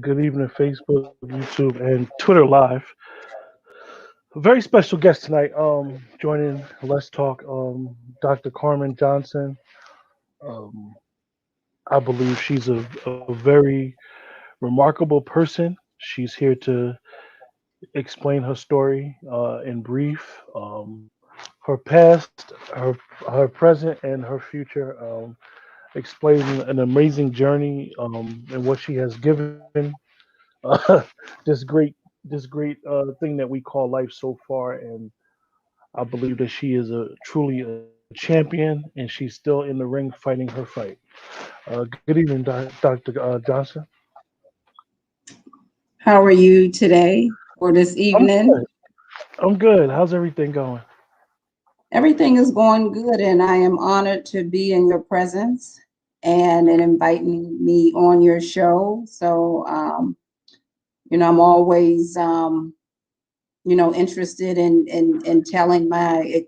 Good evening, Facebook, YouTube, and Twitter Live. A very special guest tonight. Joining Let's Talk. Dr. Carmen Johnson. Um, I believe she's a very remarkable person. She's here to explain her story in brief. Her past, her present, and her future. Explaining an amazing journey and what she has given uh, this great thing that we call life so far. And I believe that she is a truly a champion, and she's still in the ring fighting her fight. Good evening, Dr. Johnson. How are you today or this I'm evening? good. I'm good. How's everything going? Everything is going good, and I am honored to be in your presence and inviting me on your show. I'm always, interested in telling my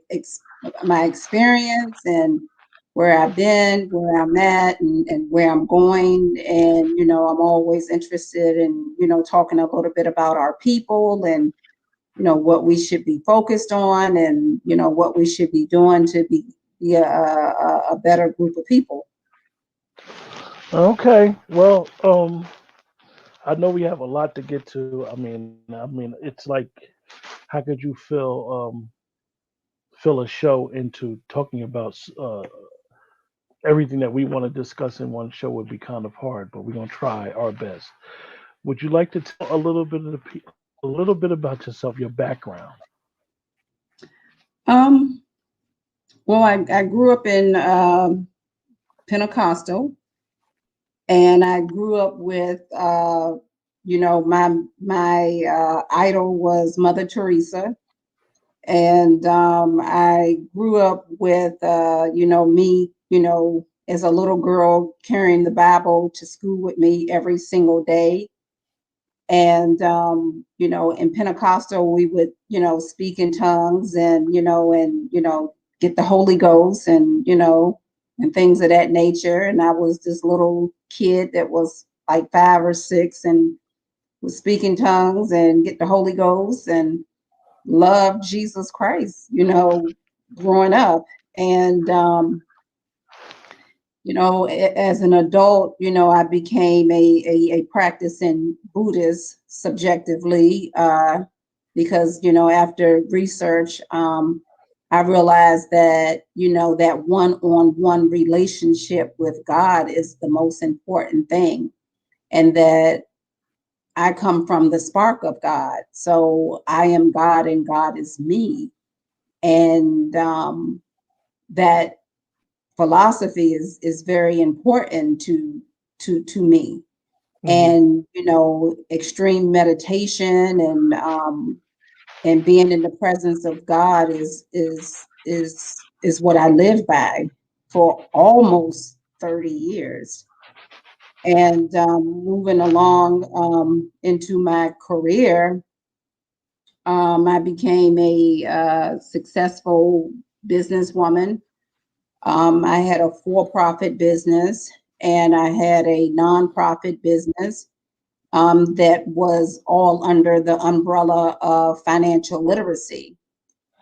experience and where I've been, where I'm at, and where I'm going. And I'm always interested in talking a little bit about our people and what we should be focused on and what we should be doing to be a better group of people. Okay. Well, I know we have a lot to get to. I mean, it's like, how could you fill a show into talking about everything that we want to discuss in one show would be kind of hard, but we're gonna try our best. Would you like to tell a little bit of a little bit about yourself, your background? Um, well, I grew up in Pentecostal, and I grew up with my idol was Mother Teresa. And I grew up with, me, as a little girl carrying the Bible to school with me every single day. And, in Pentecostal, we would, speak in tongues and get the Holy Ghost and things of that nature. And I was this little kid that was like 5 or 6 and was speaking tongues and get the Holy Ghost and loved Jesus Christ, growing up. And, as an adult, I became a practicing Buddhist subjectively because, after research, I realized that, that one-on-one relationship with God is the most important thing. And that I come from the spark of God. So I am God and God is me. And that philosophy is very important to me. Hmm. And extreme meditation and being in the presence of God is what I live by for almost 30 years. And moving along into my career, I became a successful businesswoman. I had a for-profit business and I had a nonprofit business that was all under the umbrella of financial literacy.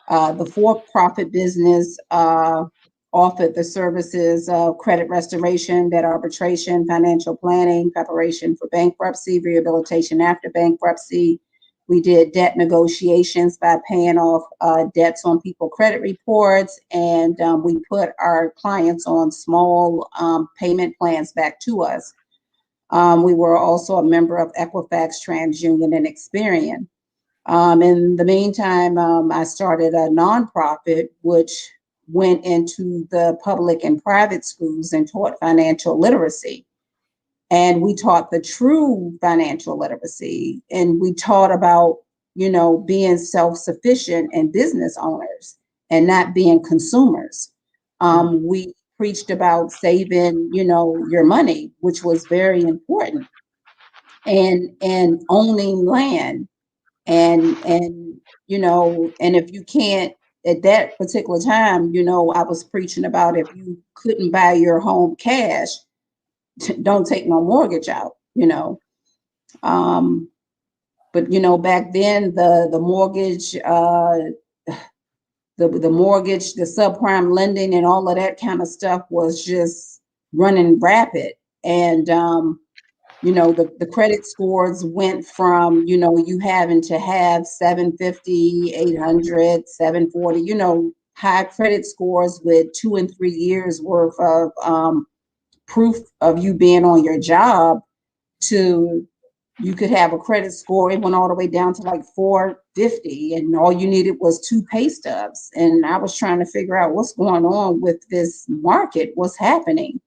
The for-profit business offered the services of credit restoration, debt arbitration, financial planning, preparation for bankruptcy, rehabilitation after bankruptcy. We did debt negotiations by paying off debts on people credit reports, and we put our clients on small payment plans back to us. We were also a member of Equifax, TransUnion, and Experian. In the meantime, I started a nonprofit which went into the public and private schools and taught financial literacy. And we taught the true financial literacy, and we taught about, being self-sufficient and business owners and not being consumers. We preached about saving, your money, which was very important, and owning land and and if you can't at that particular time, I was preaching about if you couldn't buy your home cash, don't take no mortgage out. Um, but back then the mortgage, the mortgage, the subprime lending, and all of that kind of stuff was just running rapid. And the credit scores went from you having to have 750, 800, 740, high credit scores with 2 and 3 years worth of proof of you being on your job, to you could have a credit score. It went all the way down to like 450, and all you needed was two pay stubs. And I was trying to figure out what's going on with this market, what's happening.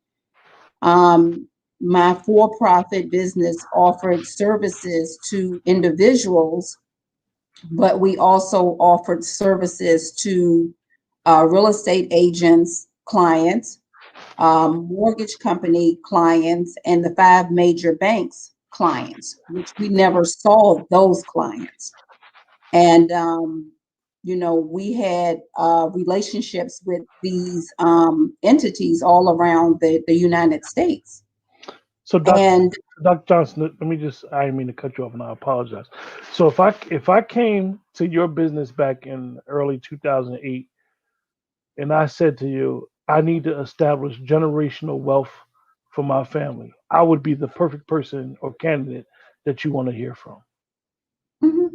Um, my for-profit business offered services to individuals, but we also offered services to real estate agents, clients, mortgage company clients, and the 5 major banks clients, which we never saw those clients. And we had relationships with these entities all around the United States. So, And Dr. Johnson, let me I didn't mean to cut you off, and I apologize. So, if I came to your business back in early 2008, and I said to you, I need to establish generational wealth for my family, I would be the perfect person or candidate that you want to hear from. mhm,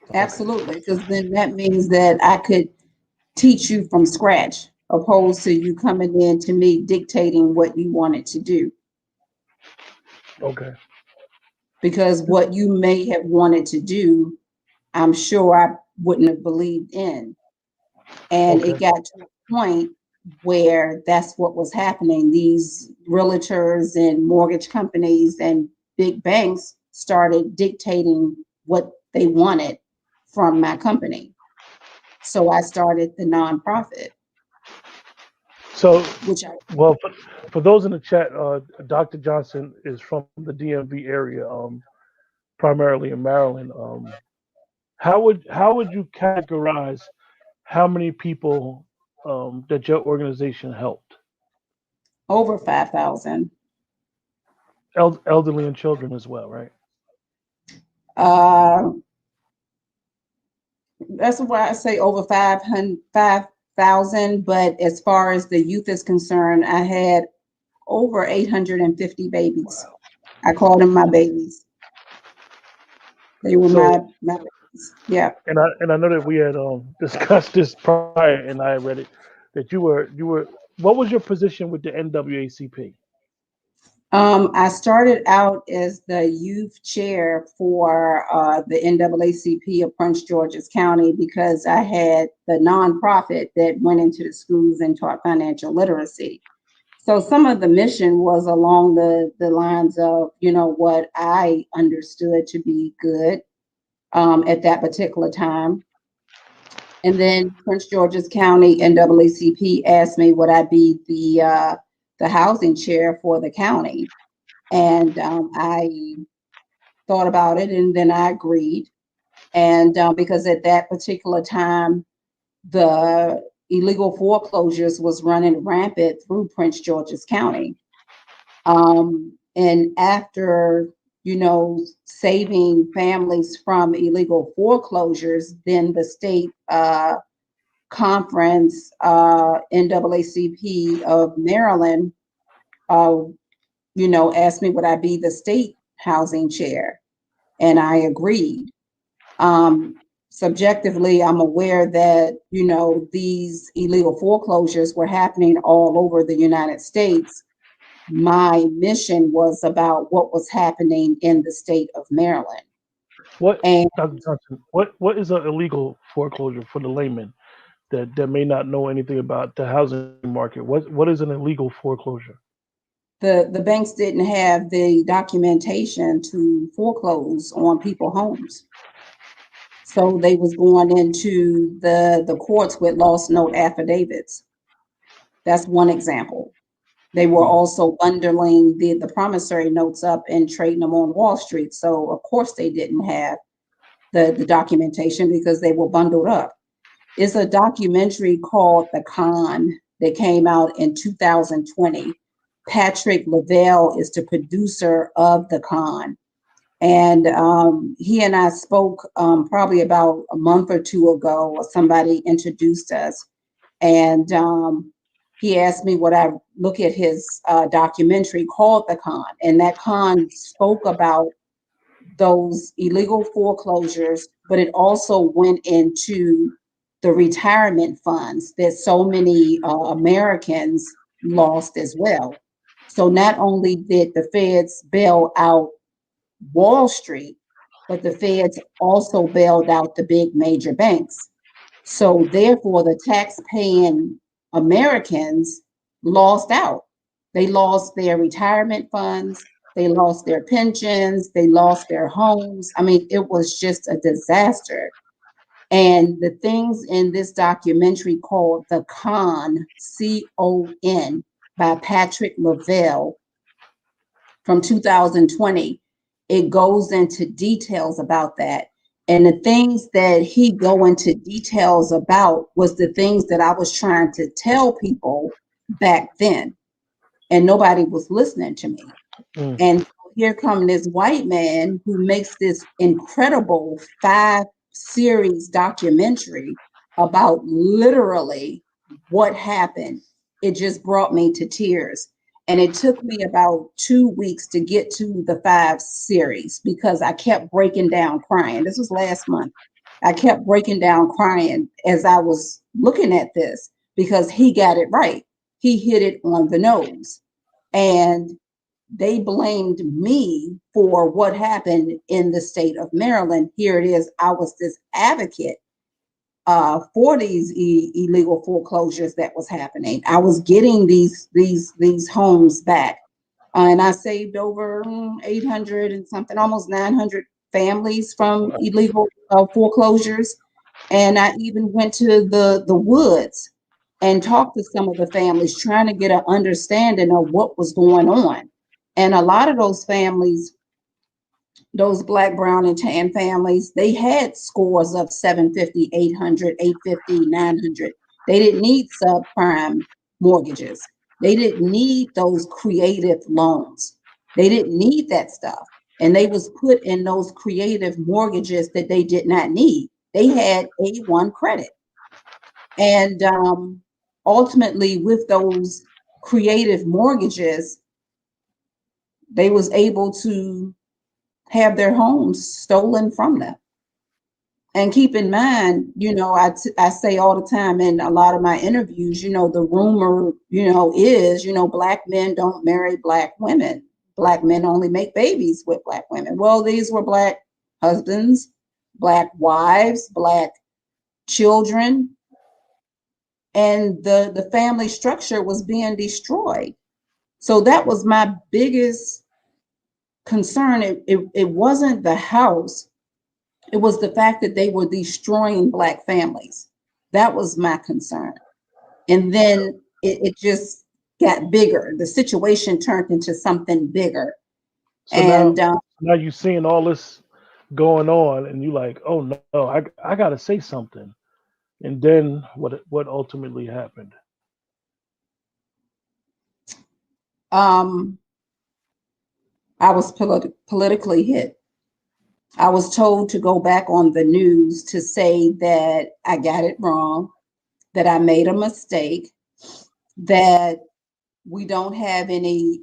Okay. absolutely, because then that means that I could teach you from scratch, opposed to you coming in to me dictating what you wanted to do. Okay. Because what you may have wanted to do, I'm sure I wouldn't have believed in. And Okay. it got to a point where that's what was happening. These realtors and mortgage companies and big banks started dictating what they wanted from my company. So I started the nonprofit, So, which I, well, for those in the chat, Dr. Johnson is from the DMV area, primarily in Maryland. How would you categorize how many people that your organization helped? over 5,000. Elderly and children as well, right? Uh, that's why I say over 5,000. But as far as the youth is concerned, I had over 850 babies. Wow. I called them my babies. They were So, my babies. Yeah. and I know that we had discussed this prior, and I read it that you were. What was your position with the NWACP? I started out as the youth chair for the NAACP of Prince George's County, because I had the nonprofit that went into the schools and taught financial literacy. So some of the mission was along the lines of, what I understood to be good at that particular time. And then Prince George's County NAACP asked me would I be the housing chair for the county, and I thought about it, and then I agreed. And because at that particular time, the illegal foreclosures was running rampant through Prince George's County. And after, saving families from illegal foreclosures, then the state conference, NAACP of Maryland, uh, asked me would I be the state housing chair, and I agreed. Um, Subjectively, I'm aware that these illegal foreclosures were happening all over the United States. My mission was about what was happening in the state of Maryland. What, And Dr. Johnson? What is an illegal foreclosure for the layman that may not know anything about the housing market? What is an illegal foreclosure? the banks didn't have the documentation to foreclose on people homes. So they was going into the courts with lost note affidavits. That's one example. They were Mhm. also bundling the promissory notes up and trading them on Wall Street. So of course they didn't have the documentation because they were bundled up. It's a documentary called The Con that came out in 2020. Patrick Lavelle is the producer of The Con. And he and I spoke probably about a month or two ago, or somebody introduced us. And he asked me would I look at his documentary called The Con. And that con spoke about those illegal foreclosures, but it also went into the retirement funds that so many Americans lost as well. So not only did the feds bail out Wall Street, but the feds also bailed out the big major banks. So therefore, the tax-paying Americans lost out. They lost their retirement funds, they lost their pensions, they lost their homes. I mean, it was just a disaster. And the things in this documentary called The Con, C-O-N, by Patrick Lavelle from 2020, it goes into details about that. And the things that he go into details about was the things that I was trying to tell people back then, and nobody was listening to me. Mm. And here come this white man who makes this incredible 5 series documentary about literally what happened. It just brought me to tears. And it took me about 2 weeks to get to the 5 series because I kept breaking down crying. This was last month. I kept breaking down crying as I was looking at this because he got it right. He hit it on the nose. And they blamed me for what happened in the state of Maryland. Here it is. I was this advocate for these illegal foreclosures that was happening. I was getting these homes back, and I saved over 800 and something, almost 900 families from illegal foreclosures. And I even went to the woods and talked to some of the families, trying to get an understanding of what was going on. And a lot of those families, those black, brown, and tan families, they had scores of 750, 800, 850, 900. They didn't need subprime mortgages. They didn't need those creative loans. They didn't need that stuff. And they was put in those creative mortgages that they did not need. They had A1 credit. And ultimately, with those creative mortgages, they was able to have their homes stolen from them. And keep in mind, I say all the time in a lot of my interviews, the rumor, is, black men don't marry black women. Black men only make babies with black women. Well, these were black husbands, black wives, black children, and the family structure was being destroyed. So that was my biggest concern. It wasn't the house. It was the fact that they were destroying black families. That was my concern. And then it just got bigger. The situation turned into something bigger. So now, And now you seeing all this going on, and you like, oh no, I got to say something. And then what ultimately happened? um, I was politically hit. I was told to go back on the news to say that I got it wrong, that I made a mistake, that we don't have any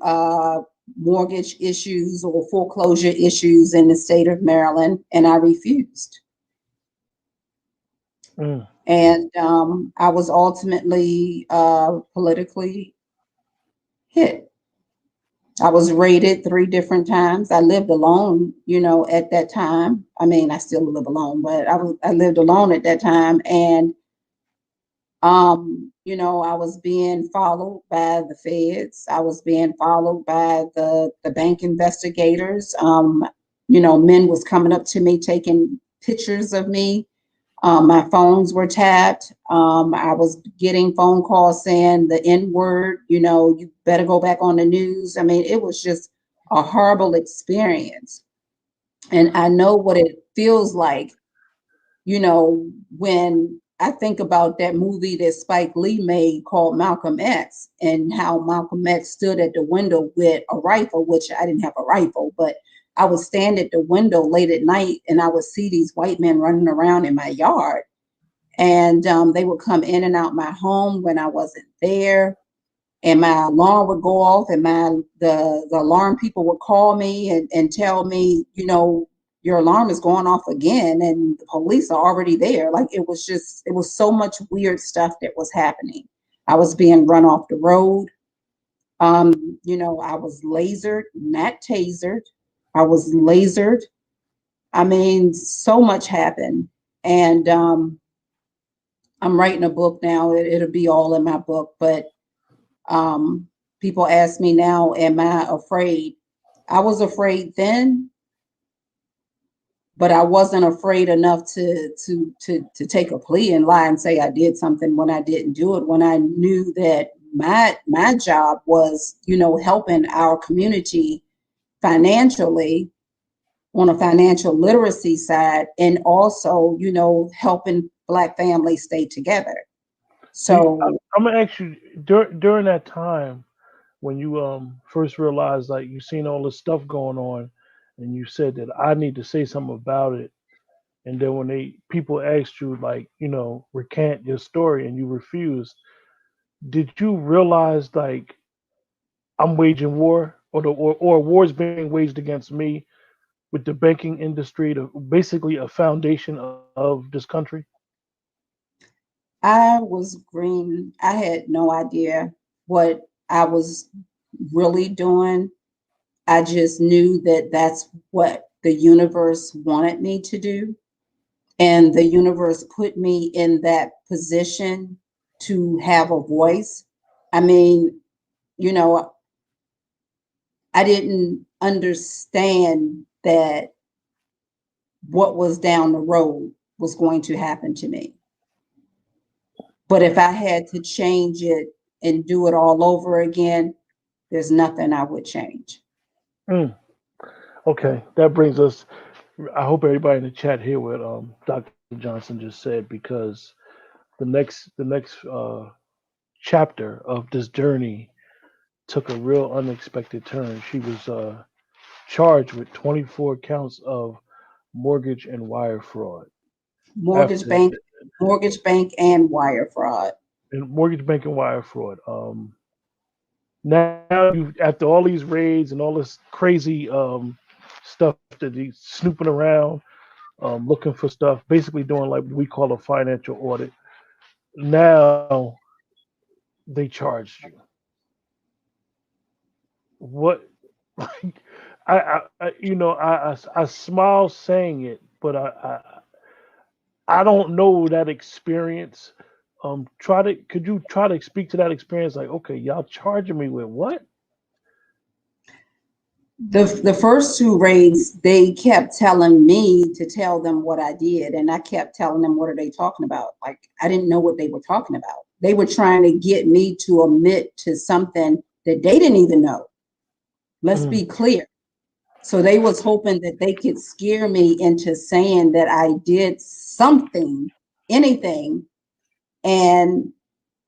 mortgage issues or foreclosure issues in the state of Maryland, and I refused. Mm. And I was ultimately politically hit. I was raided 3 different times. I lived alone, at that time. I mean, I still live alone, but I lived alone at that time, and I was being followed by the feds. I was being followed by the bank investigators. Men was coming up to me, taking pictures of me. My phones were tapped. I was getting phone calls saying the N word, you better go back on the news. I mean, it was just a horrible experience. And I know what it feels like, when I think about that movie that Spike Lee made called Malcolm X, and how Malcolm X stood at the window with a rifle, which I didn't have a rifle, but I would stand at the window late at night and I would see these white men running around in my yard. And they would come in and out my home when I wasn't there. And my alarm would go off, and the alarm people would call me and tell me, your alarm is going off again, and the police are already there. Like it was so much weird stuff that was happening. I was being run off the road. I was lasered, not tasered. I was lasered. I mean, so much happened. And I'm writing a book now. It'll be all in my book, but people ask me now, am I afraid? I was afraid then, but I wasn't afraid enough to take a plea and lie and say I did something when I didn't do it. When I knew that my job was, helping our community financially on a financial literacy side, and also, helping Black families stay together. So I'm gonna ask you during that time when you first realized like you seen all this stuff going on, and you said that I need to say something about it, and then when they people asked you like recant your story and you refused, did you realize like I'm waging war or war is being waged against me with the banking industry, basically a foundation of this country? I was green. I had no idea what I was really doing. I just knew that that's what the universe wanted me to do. And the universe put me in that position to have a voice. I mean, you know, I didn't understand that what was down the road was going to happen to me. But if I had to change it and do it all over again, there's nothing I would change. Mm, okay, that brings us. I hope everybody in the chat hear what Dr. Johnson just said, because the next chapter of this journey took a real unexpected turn. She was charged with 24 counts of mortgage and wire fraud Mortgage after bank, mortgage bank and wire fraud. and mortgage bank and wire fraud. Now you after all these raids and all this crazy stuff that he's snooping around, looking for stuff, basically doing like we call a financial audit. Now they charged you. What? I smile saying it, but I don't know that experience. Could you try to speak to that experience? Like, okay, y'all charging me with what? The first two raids, they kept telling me to tell them what I did, and I kept telling them, what are they talking about? Like, I didn't know what they were talking about. They were trying to get me to admit to something that they didn't even know. Let's Mm, be clear. So they was hoping that they could scare me into saying that I did something, anything, and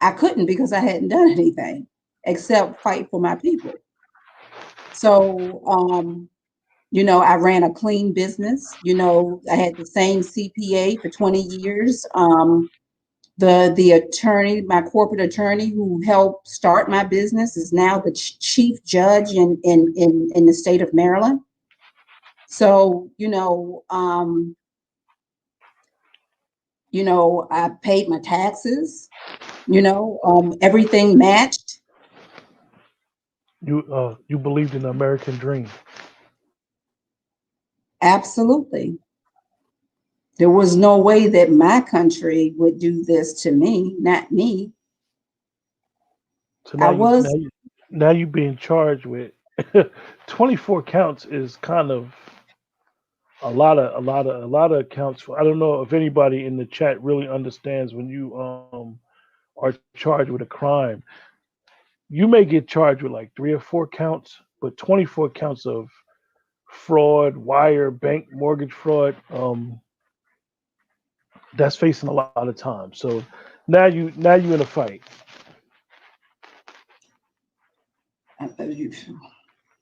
I couldn't because I hadn't done anything except fight for my people. So I ran a clean business. I had the same CPA for 20 years. The attorney, my corporate attorney who helped start my business, is now the chief judge in the state of Maryland. So, I paid my taxes, everything matched. you believed in the American dream. Absolutely. There was no way that my country would do this to me, not me. So I was now you being charged with 24 counts is kind of a lot of counts. I don't know if anybody in the chat really understands when you are charged with a crime. You may get charged with like 3 or 4 counts, but 24 counts of fraud, wire, bank, mortgage fraud, that's facing a lot of time. So now you in a fight.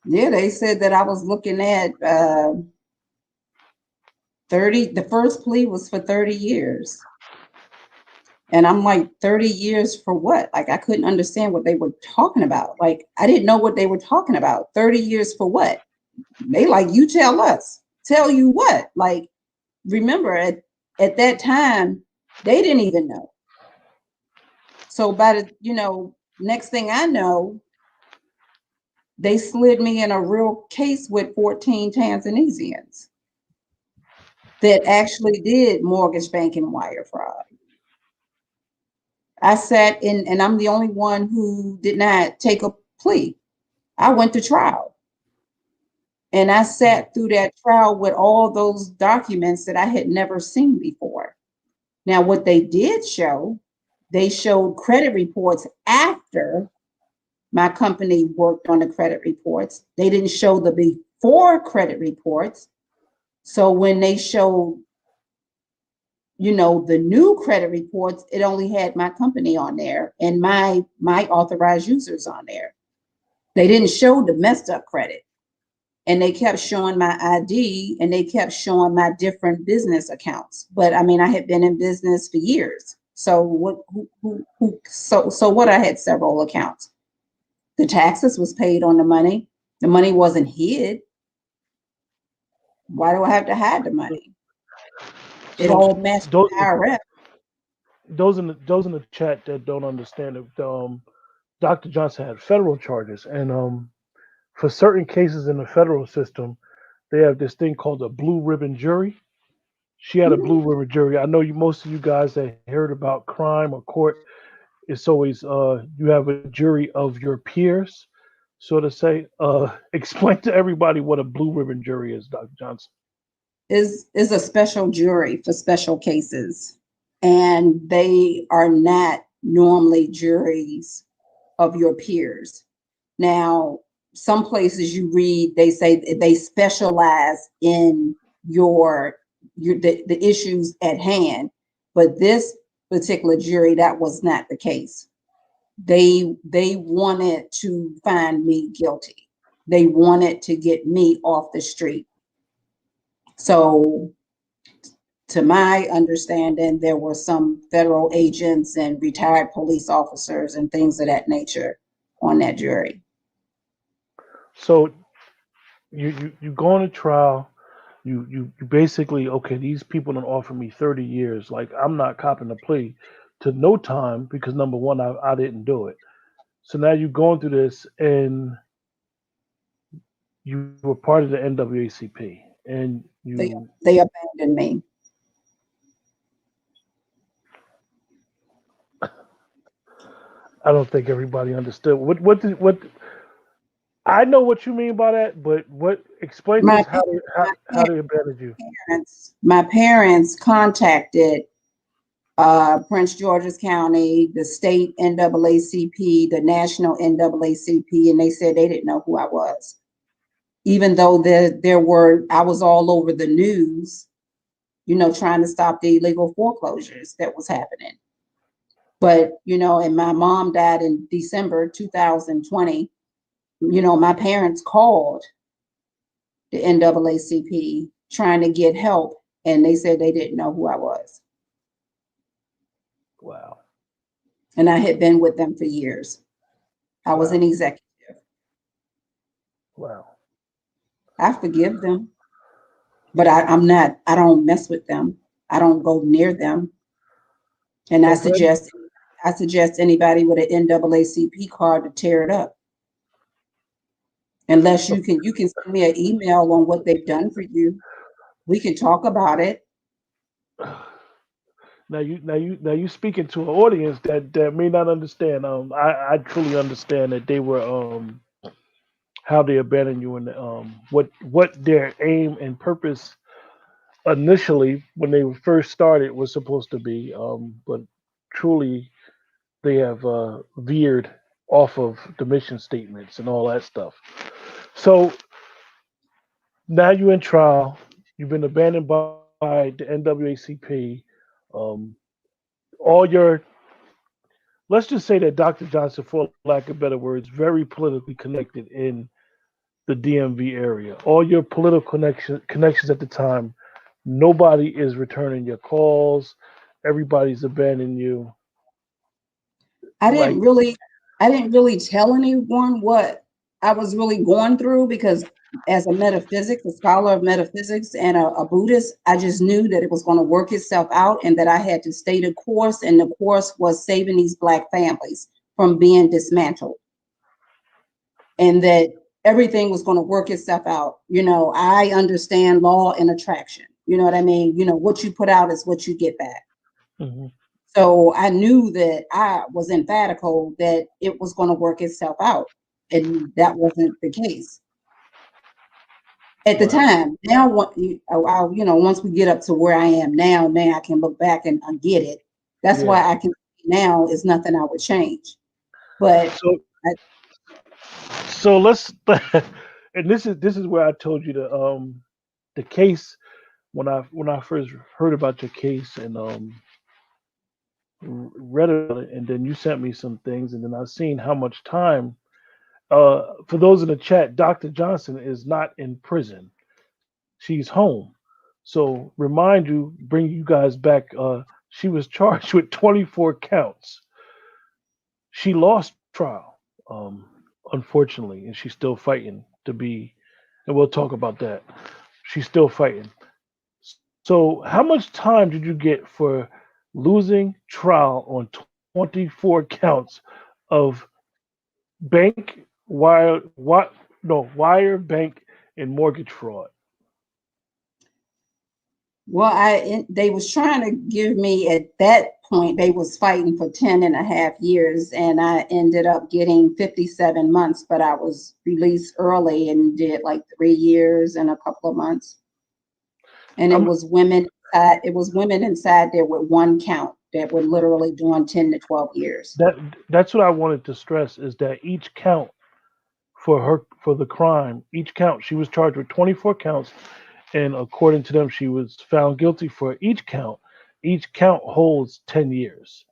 Yeah, they said that I was looking at 30, the first plea was for 30 years. And I'm like, 30 years for what? Like, I couldn't understand what they were talking about. Like, I didn't know what they were talking about. 30 years for what? They like, you tell us. Tell you what? Like, remember at that time, they didn't even know. So by the, next thing I know, they slid me in a real case with 14 Tanzanians that actually did mortgage banking wire fraud. I sat in, and I'm the only one who did not take a plea. I went to trial. And I sat through that trial with all those documents that I had never seen before. Now, what they did show, they showed credit reports after my company worked on the credit reports. They didn't show the before credit reports. So when they showed, the new credit reports, it only had my company on there and my authorized users on there. They didn't show the messed up credit. And they kept showing my ID and they kept showing my different business accounts. But I mean, I had been in business for years. So so what? I had several accounts. The taxes was paid on the money. The money wasn't hid. Why do I have to hide the money? It So all matched those the IRS. those in the chat that don't understand it, Dr. Johnson had federal charges, and for certain cases in the federal system, they have this thing called a blue ribbon jury. She had a Mhm. blue ribbon jury. I know you most of you guys that heard about crime or court, it's always you have a jury of your peers, so to say. Explain to everybody what a blue ribbon jury is, Dr. Johnson. Is a special jury for special cases, and they are not normally juries of your peers. Now, some places you read, they say they specialize in the issues at hand, but this particular jury, that was not the case. They wanted to find me guilty. They wanted to get me off the street. So, to my understanding, there were some federal agents and retired police officers and things of that nature on that jury. So you go on a trial. You basically, okay, these people don't offer me 30 years. Like, I'm not copping a plea to no time because number one, I didn't do it. So now you're going through this, and you were part of the NAACP, and They you. they abandoned me. I don't think everybody understood what. I know what you mean by that, but what explain to My us how they abandoned you. my parents contacted Prince George's County, the state NAACP, the national NAACP, and they said they didn't know who I was, even though I was all over the news, trying to stop the illegal foreclosures that was happening. But and my mom died in December 2020. My parents called the NAACP trying to get help, and they said they didn't know who I was. Wow, And I had been with them for years. I was an wow, executive. wow. I forgive them, but I'm not, I don't mess with them. I don't go near them. And I So for any, suggest I suggest anybody with an NAACP card to tear it up. Unless so you can send me an email on what they've done for you. We can talk about it. now you speaking to an audience that may not understand. I truly understand that they were how they abandoned you, and what their aim and purpose initially when they first started was supposed to be. But truly, they have veered off of the mission statements and all that stuff. So now you're in trial. You've been abandoned by the NAACP. Um, all your let's just say that Dr. Johnson, for lack of better words, very politically connected in the DMV area. All your political connections at the time, nobody is returning your calls. Everybody's abandoning you. I Like, didn't really I didn't really tell anyone what I was really going through because as a scholar of metaphysics and a Buddhist, I just knew that it was going to work itself out and that I had to stay the course, and the course was saving these Black families from being dismantled, and that everything was going to work itself out. I understand law and attraction. You know what I mean? What you put out is what you get back. mhm, So I knew that I was emphatical that it was going to work itself out. And that wasn't the case at the right, time. Now, once we get up to where I am now I can look back and get it. That's why yeah. I can now is nothing I would change. But So I, so let's and this is where I told you the case when I first heard about your case and read about it, and then you sent me some things, and then I seen how much time. For those in the chat, Dr. Johnson is not in prison; she's home. So bring you guys back. She was charged with 24 counts. She lost trial, unfortunately, and she's still fighting to be. And we'll talk about that. She's still fighting. So, how much time did you get for losing trial on 24 counts of bank wire, what? No, wire, bank, and mortgage fraud? well, they was trying to give me at that point, they was fighting for 10 and a half years, and I ended up getting 57 months, but I was released early and did like 3 years and a couple of months. And I'm it was women inside there with one count that were literally doing 10 to 12 years. that that's what I wanted to stress is that each count for the crime, each count she was charged with 24 counts, and according to them, she was found guilty for each count. Each count holds 10 years.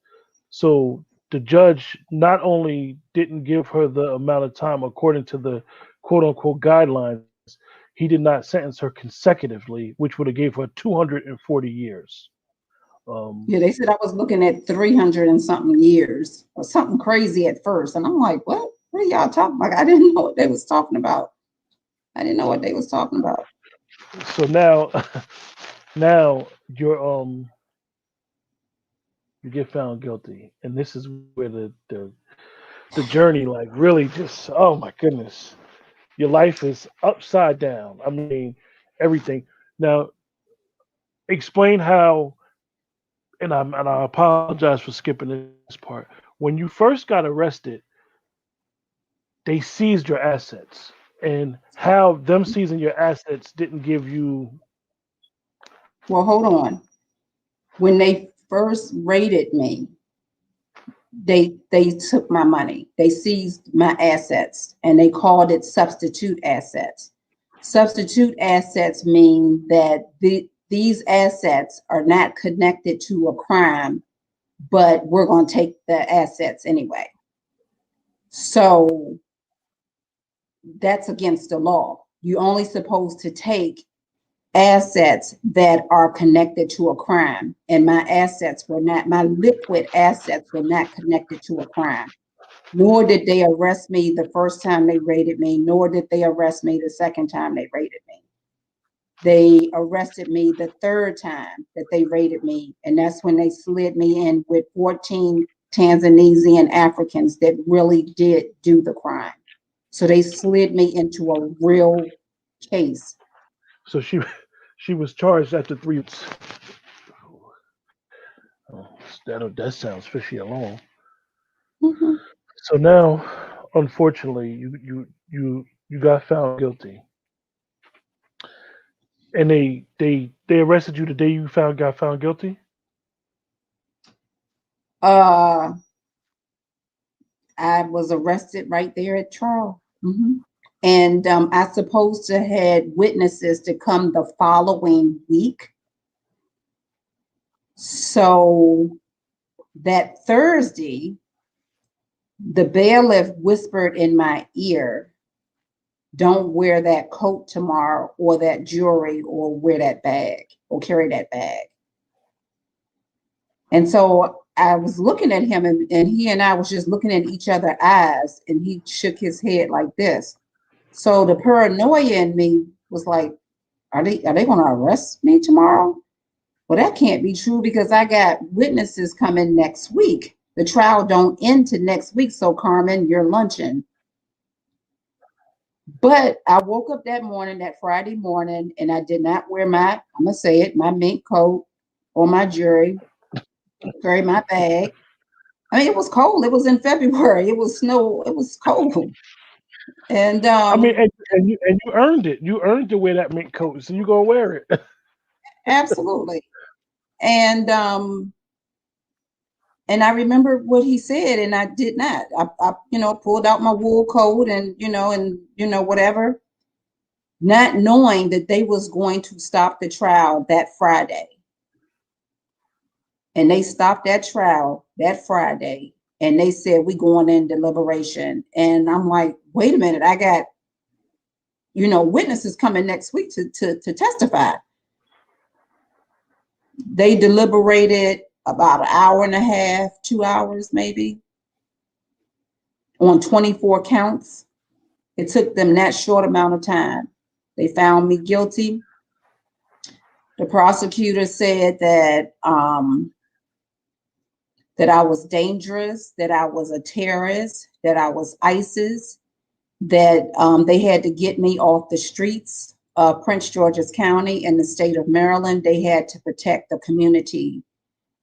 So the judge not only didn't give her the amount of time according to the quote unquote guidelines, he did not sentence her consecutively, which would have gave her 240 years. Um, Yeah, they said I was looking at 300 and something years or something crazy at first. And I'm like, what? What are y'all talking about? I didn't know what they was talking about. I didn't know what they was talking about. so now, now you get found guilty, and this is where the journey like really just oh my goodness, your life is upside down. I mean, everything. Now, explain how, and I apologize for skipping this part. When you first got arrested, they seized your assets, and how them seizing your assets didn't give you. Well, hold on. When they first raided me, they took my money. They seized my assets and they called it substitute assets. Substitute assets mean that these assets are not connected to a crime, but we're going to take the assets anyway. So that's against the law. You're only supposed to take assets that are connected to a crime. And my liquid assets were not connected to a crime. Nor did they arrest me the first time they raided me, nor did they arrest me the second time they raided me. They arrested me the third time that they raided me, and that's when they slid me in with 14 Tanzanian Africans that really did do the crime. So they slid me into a real case. So she was charged after 3 months. Oh, that sounds fishy alone. Mhm. So now, unfortunately, you got found guilty, and they arrested you the day you found got found guilty. Uh, I was arrested right there at trial. Mhm. And I supposed to had witnesses to come the following week. So that Thursday, the bailiff whispered in my ear don't wear that coat tomorrow or that jewelry or wear that bag or carry that bag. And so I was looking at him, and he and I was just looking at each other's eyes, and he shook his head like this. So the paranoia in me was like, are they going to arrest me tomorrow? Well, that can't be true because I got witnesses coming next week. The trial don't end to next week. So Carmen, you're lunching. But I woke up that morning, that Friday morning, and I did not wear I'm gonna say it, my mink coat or my jewelry, carry my bag. I mean, it was cold. It was in February. It was snow. It was cold. And I mean, and you earned it. You earned to wear that mink coat, so you gonna wear it. absolutely. And I remember what he said, and I did not. I pulled out my wool coat and whatever, not knowing that they was going to stop the trial that Friday. And they stopped that trial that Friday, and they said we going in deliberation. And I'm like, wait a minute, I got witnesses coming next week to testify. They deliberated about an hour and a half, 2 hours maybe, on 24 counts. It took them that short amount of time. They found me guilty. The prosecutor said that I was dangerous, that I was a terrorist, that I was ISIS, that they had to get me off the streets of Prince George's County in the state of Maryland. They had to protect the community.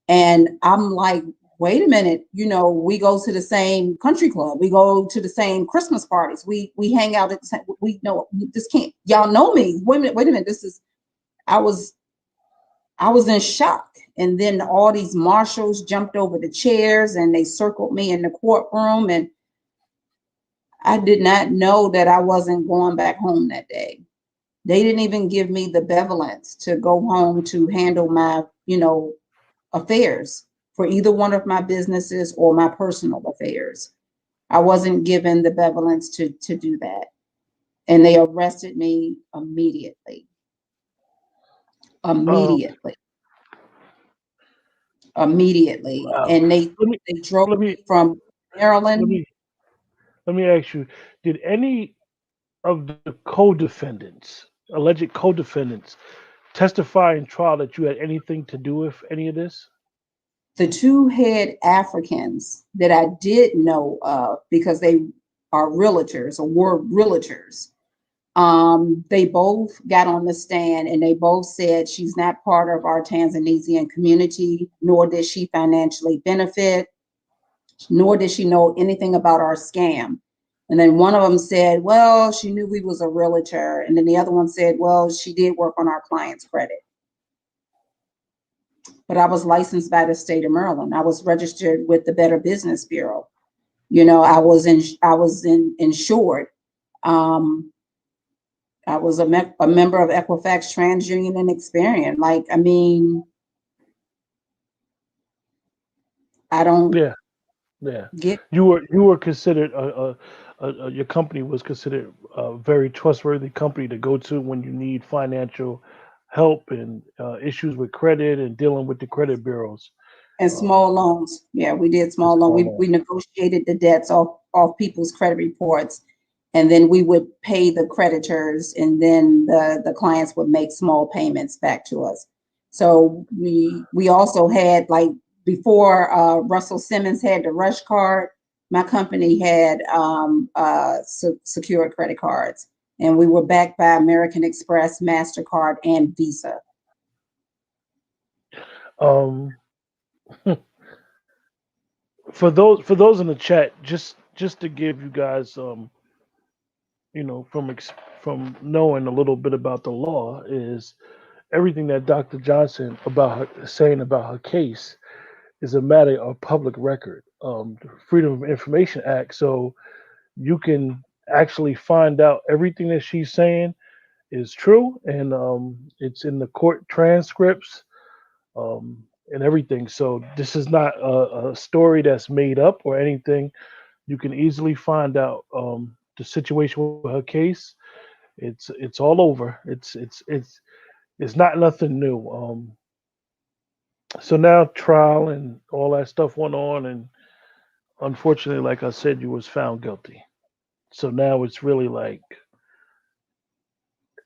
And I'm like, wait a minute, we go to the same country club. We go to the same Christmas parties. We hang out at the same, we know this can't, y'all know me. Wait a minute. I was in shock. And then all these marshals jumped over the chairs and they circled me in the courtroom. And I did not know that I wasn't going back home that day. They didn't even give me the benevolence to go home to handle my, affairs for either one of my businesses or my personal affairs. I wasn't given the benevolence to do that. And they arrested me immediately. Um, Immediately. Immediately. wow. And they Let me they drove let me me from let Maryland. me let me ask you: did any of the co-defendants, alleged co-defendants, testify in trial that you had anything to do with any of this? The two head Africans that I did know of, because they are realtors or were realtors, they both got on the stand and they both said she's not part of our Tanzanian community, nor did she financially benefit, nor did she know anything about our scam. And then one of them said, well, she knew we was a realtor. And then the other one said, well, she did work on our client's credit. But I was licensed by the state of Maryland. I was registered with the Better Business Bureau. I was insured. Um, I was a member of Equifax, TransUnion, and Experian. Like, I mean, I don't Yeah, yeah. get. You were considered your company was considered a very trustworthy company to go to when you need financial help and issues with credit and dealing with the credit bureaus. And Um, small loans. Yeah, we did it's small loan. all We on. negotiated the debts off people's credit reports, and then we would pay the creditors, and then the clients would make small payments back to us. So we also had, like, before Russell Simmons had the Rush card, my company had secured credit cards, and we were backed by American Express, Mastercard, and Visa. Um, for those in the chat, just to give you guys from knowing a little bit about the law is everything that Dr. Johnson about saying about her case is a matter of public record, the Freedom of Information Act. So you can actually find out everything that she's saying is true, and it's in the court transcripts and everything. So this is not a story that's made up or anything. You can easily find out. the situation with her case. It's all over. It's not nothing new. So now trial and all that stuff went on, and unfortunately, like I said, you was found guilty. So now it's really like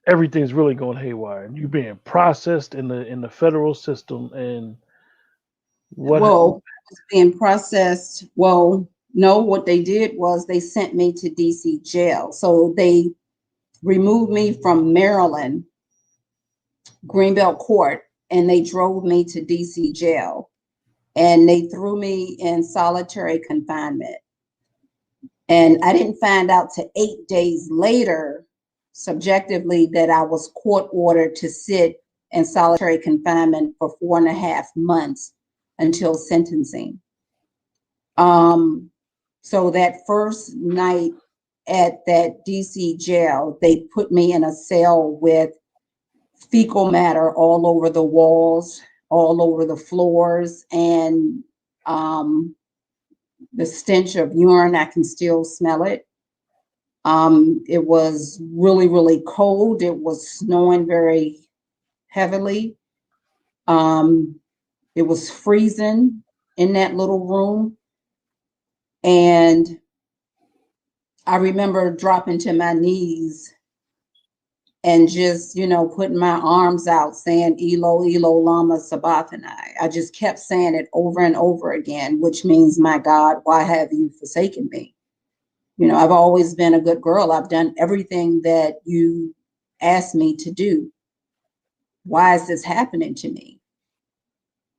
everything's really going haywire, and you're being processed in the federal system. And what? Well, it's being processed. Well, no, what they did was they sent me to DC jail. So they removed me from Maryland, Greenbelt Court, and they drove me to DC jail. And they threw me in solitary confinement. And I didn't find out till 8 days later, subjectively, that I was court ordered to sit in solitary confinement for 4.5 months until sentencing. Um, so that first night at that DC jail, they put me in a cell with fecal matter all over the walls, all over the floors, and um, the stench of urine, I can still smell it. It was really, really cold. It was snowing very heavily. Um, it was freezing in that little room. And I remember dropping to my knees and just, putting my arms out saying, Elo, Elo, Lama Sabachthani. I just kept saying it over and over again, which means, my God, why have you forsaken me? I've always been a good girl. I've done everything that you asked me to do. Why is this happening to me?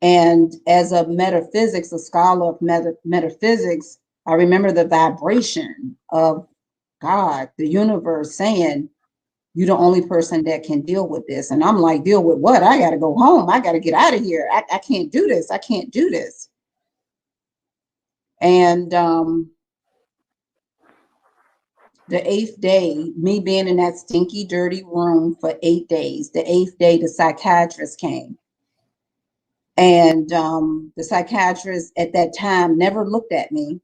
And as a metaphysics, a scholar of metaphysics, I remember the vibration of God, the universe saying, you're the only person that can deal with this. And I'm like, deal with what? I got to go home. I got to get out of here. I can't do this. I can't do this. And the 8th day, me being in that stinky, dirty room for 8 days, the 8th day, the psychiatrist came. And the psychiatrist at that time never looked at me.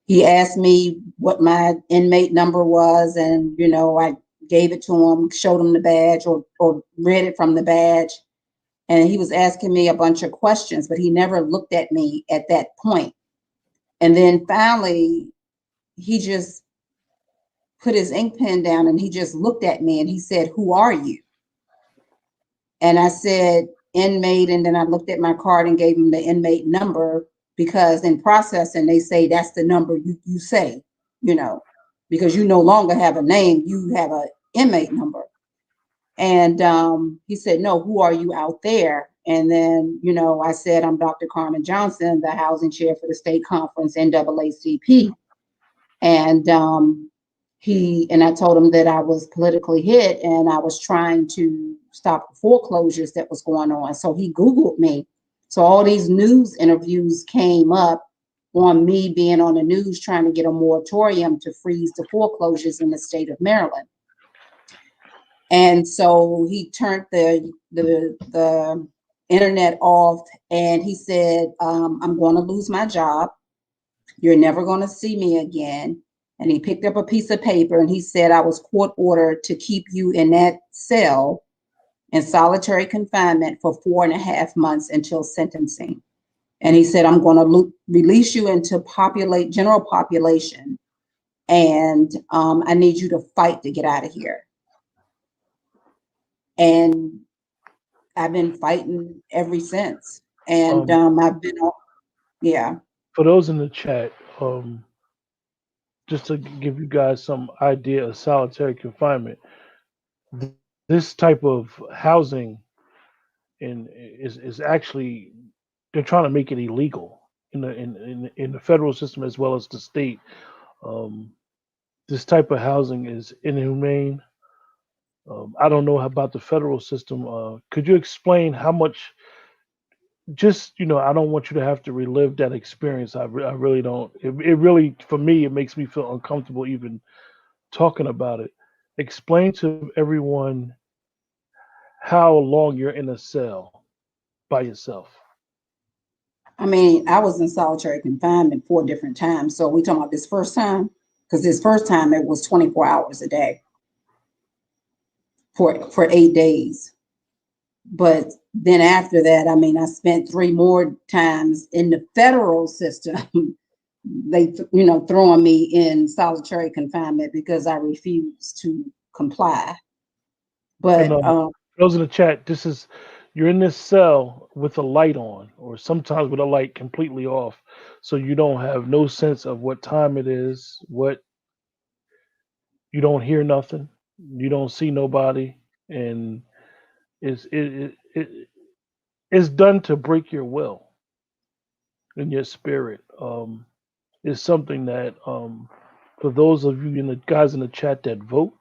He asked me what my inmate number was, and I gave it to him, showed him the badge, or read it from the badge. And he was asking me a bunch of questions, but he never looked at me at that point. And then finally, he just put his ink pen down and he just looked at me and he said, "Who are you?" And I said, "Inmate." And then I looked at my card and gave him the inmate number, because in processing, they say that's the number you say, because you no longer have a name, you have an inmate number. And he said, "No, who are you out there?" And then, I said, "I'm Dr. Carmen Johnson, the housing chair for the state conference, NAACP." And I told him that I was politically hit and I was trying to stop the foreclosures that was going on. So he Googled me. So all these news interviews came up on me being on the news trying to get a moratorium to freeze the foreclosures in the state of Maryland. And so he turned the internet off and he said, "I'm going to lose my job. You're never going to see me again." And he picked up a piece of paper and he said, "I was court ordered to keep you in that cell in solitary confinement for 4.5 months until sentencing." And he said, "I'm going to release you into general population. And I need you to fight to get out of here." And I've been fighting ever since. And Um, I've been, yeah. for those in the chat, just to give you guys some idea of solitary confinement, this type of housing is actually they're trying to make it illegal in the federal system as well as the state. Um, this type of housing is inhumane. I don't know about the federal system. Could you explain how much? Just I don't want you to have to relive that experience. I really don't. It really, for me, it makes me feel uncomfortable even talking about it. Explain to everyone how long you're in a cell by yourself. I mean, I was in solitary confinement 4 different times. So we talking about this first time? because this first time it was 24 hours a day for 8 days. But then after that, I mean, I spent 3 more times in the federal system. They, throwing me in solitary confinement because I refused to comply. And But for those in the chat, you're in this cell with a light on, or sometimes with a light completely off, so you don't have no sense of what time it is. What You don't hear nothing, you don't see nobody, and it's done to break your will and your spirit. It's something that for those of you in the guys in the chat that vote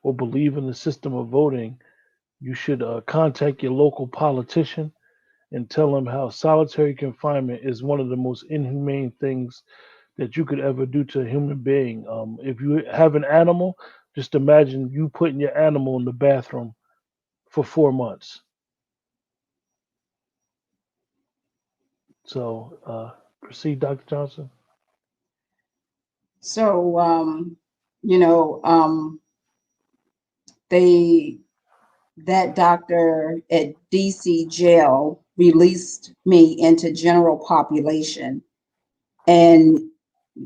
or believe in the system of voting, you should contact your local politician and tell them how solitary confinement is one of the most inhumane things that you could ever do to a human being. If you have an animal, just imagine you putting your animal in the bathroom for 4 months. So proceed, Dr. Johnson. so, you know, they that doctor at DC jail released me into general population, and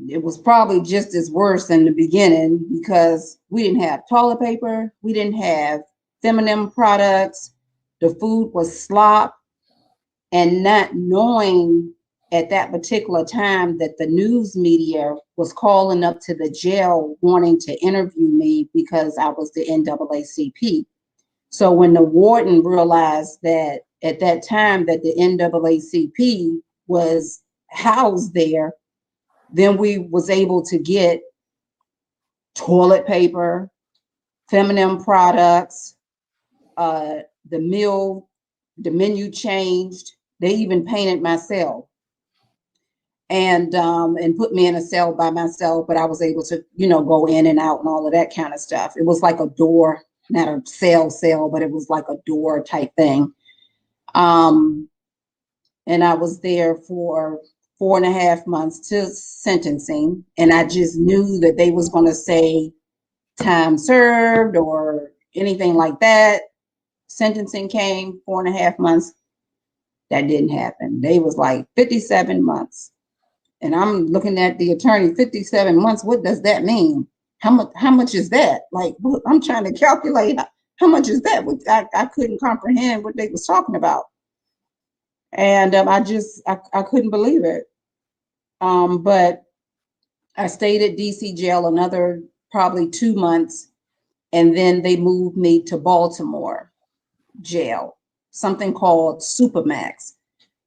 it was probably just as worse in the beginning because we didn't have toilet paper, we didn't have feminine products, the food was slop, and not knowing at that particular time that the news media was calling up to the jail wanting to interview me because I was the NAACP. So when the warden realized that at that time that the NAACP was housed there, then we was able to get toilet paper, feminine products, the meal, the menu changed. They even painted my cell and put me in a cell by myself, but I was able to, go in and out and all of that kind of stuff. It was like a door, not a cell, but it was like a door type thing. And I was there for 4.5 months till sentencing, and I just knew that they was going to say time served or anything like that. Sentencing came 4.5 months. That didn't happen. They was like 57 months. And I'm looking at the attorney, 57 months. What does that mean? How much is that? Like, I'm trying to calculate how much is that? I couldn't comprehend what they was talking about. And I couldn't believe it. But I stayed at DC jail another probably 2 months. And then they moved me to Baltimore jail, something called Supermax,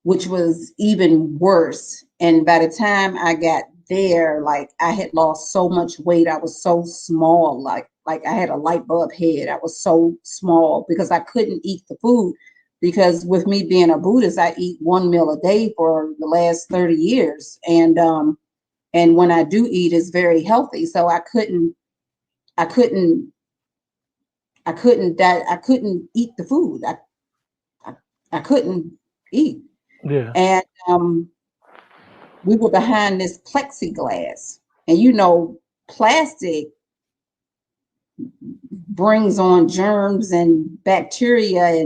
which was even worse. And by the time I got there, like I had lost so much weight. I was so small, like I had a light bulb head. I was so small because I couldn't eat the food. Because with me being a Buddhist, I eat 1 meal a day for the last 30 years. And when I do eat, it's very healthy. So I couldn't I couldn't eat the food. I couldn't eat. Yeah. And we were behind this plexiglass. And plastic brings on germs and bacteria,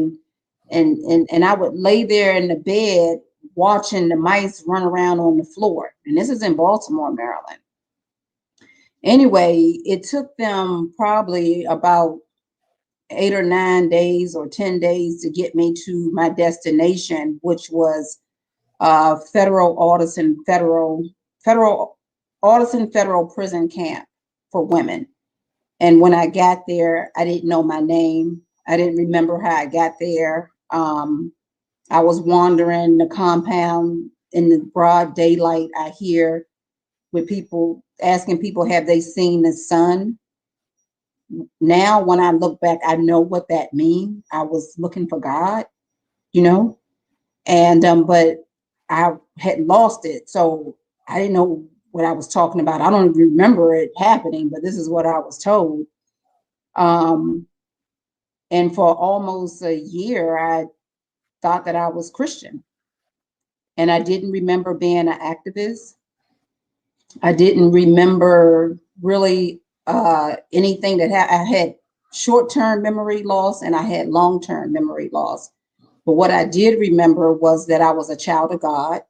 and I would lay there in the bed watching the mice run around on the floor. And this is in Baltimore, Maryland. Anyway, it took them probably about 8 or 9 days or 10 days to get me to my destination, which was federal Federal Prison Camp for women. And when I got there, I didn't know my name. I didn't remember how I got there. I was wandering the compound in the broad daylight. I hear with people asking people, have they seen the sun? Now, when I look back, I know what that means. I was looking for God, you know, and but I had lost it, so I didn't know what I was talking about. I don't remember it happening, but this is what I was told. Um, and for almost a year, I thought that I was Christian, and I didn't remember being an activist. I didn't remember really anything that I had short-term memory loss and I had long-term memory loss. But what I did remember was that I was a child of God.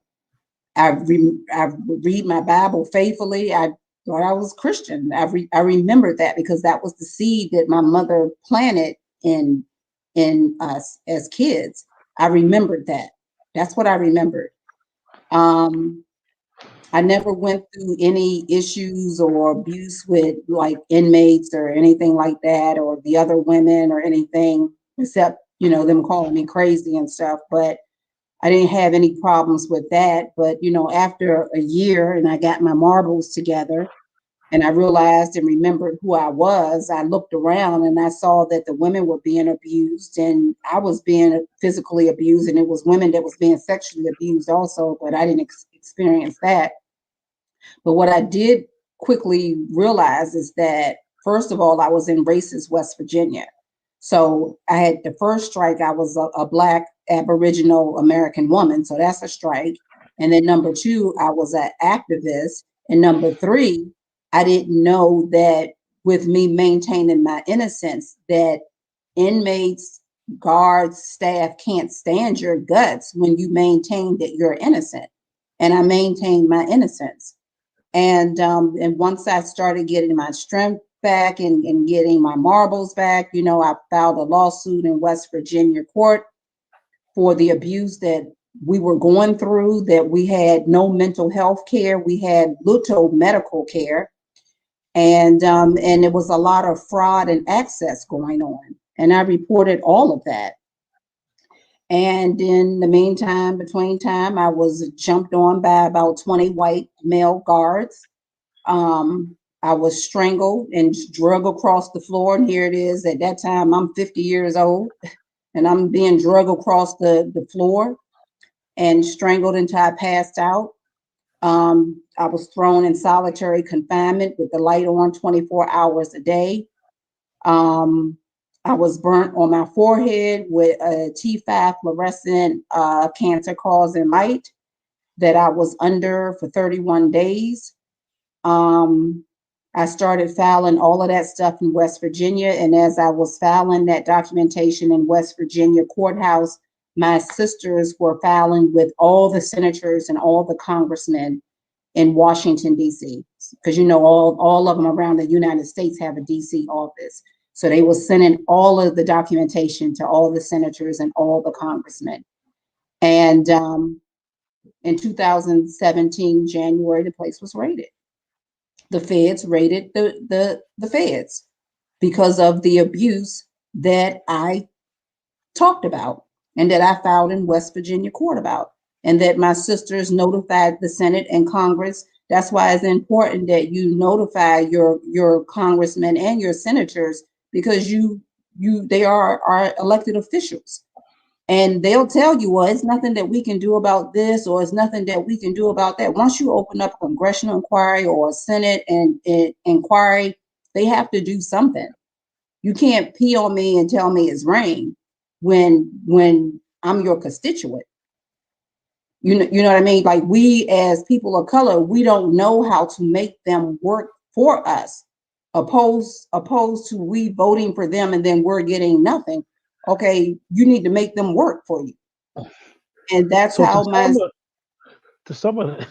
I read my Bible faithfully. I thought I was Christian. I remembered that because that was the seed that my mother planted in us as kids. I remembered that. That's what I remembered. Um, I never went through any issues or abuse with like inmates or anything like that, or the other women or anything, except, them calling me crazy and stuff. But I didn't have any problems with that. But, after a year and I got my marbles together and I realized and remembered who I was, I looked around and I saw that the women were being abused and I was being physically abused, and it was women that was being sexually abused also, but I didn't experience that. But what I did quickly realize is that, first of all, I was in racist West Virginia. So I had the first strike, I was a Black Aboriginal American woman. So that's a strike. And then number two, I was an activist. And number three, I didn't know that with me maintaining my innocence, that inmates, guards, staff can't stand your guts when you maintain that you're innocent. And I maintained my innocence. And once I started getting my strength back and getting my marbles back, I filed a lawsuit in West Virginia court for the abuse that we were going through, that we had no mental health care, we had little medical care, and it was a lot of fraud and access going on. And I reported all of that. And in the meantime, between time, I was jumped on by about 20 white male guards. I was strangled and drug across the floor. And here it is. At that time, I'm 50 years old and I'm being drug across the floor and strangled until I passed out. I was thrown in solitary confinement with the light on 24 hours a day. Um, I was burnt on my forehead with a T5 fluorescent cancer causing light that I was under for 31 days. Um, I started filing all of that stuff in West Virginia. And as I was filing that documentation in West Virginia courthouse, my sisters were filing with all the senators and all the congressmen in Washington, D.C. Because, all of them around the United States have a D.C. office. So they were sending all of the documentation to all the senators and all the congressmen. And in 2017, January, the place was raided. The feds raided the feds because of the abuse that I talked about and that I filed in West Virginia court about, and that my sisters notified the Senate and Congress. That's why it's important that you notify your congressmen and your senators, because they are elected officials. And they'll tell you, well, it's nothing that we can do about this, or it's nothing that we can do about that. Once you open up a congressional inquiry or a Senate and inquiry, they have to do something. You can't pee on me and tell me it's rain when I'm your constituent. You know what I mean? Like, we as people of color, we don't know how to make them work for us, opposed to we voting for them and then we're getting nothing. Okay, you need to make them work for you. And that's So how my to some of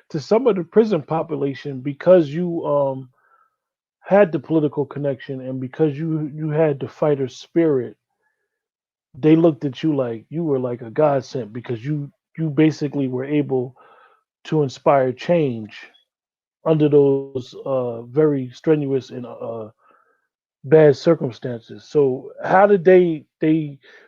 to some of the prison population, because you had the political connection and because you had the fighter spirit, they looked at you like you were like a godsend, because you basically were able to inspire change under those very strenuous and bad circumstances. So how did they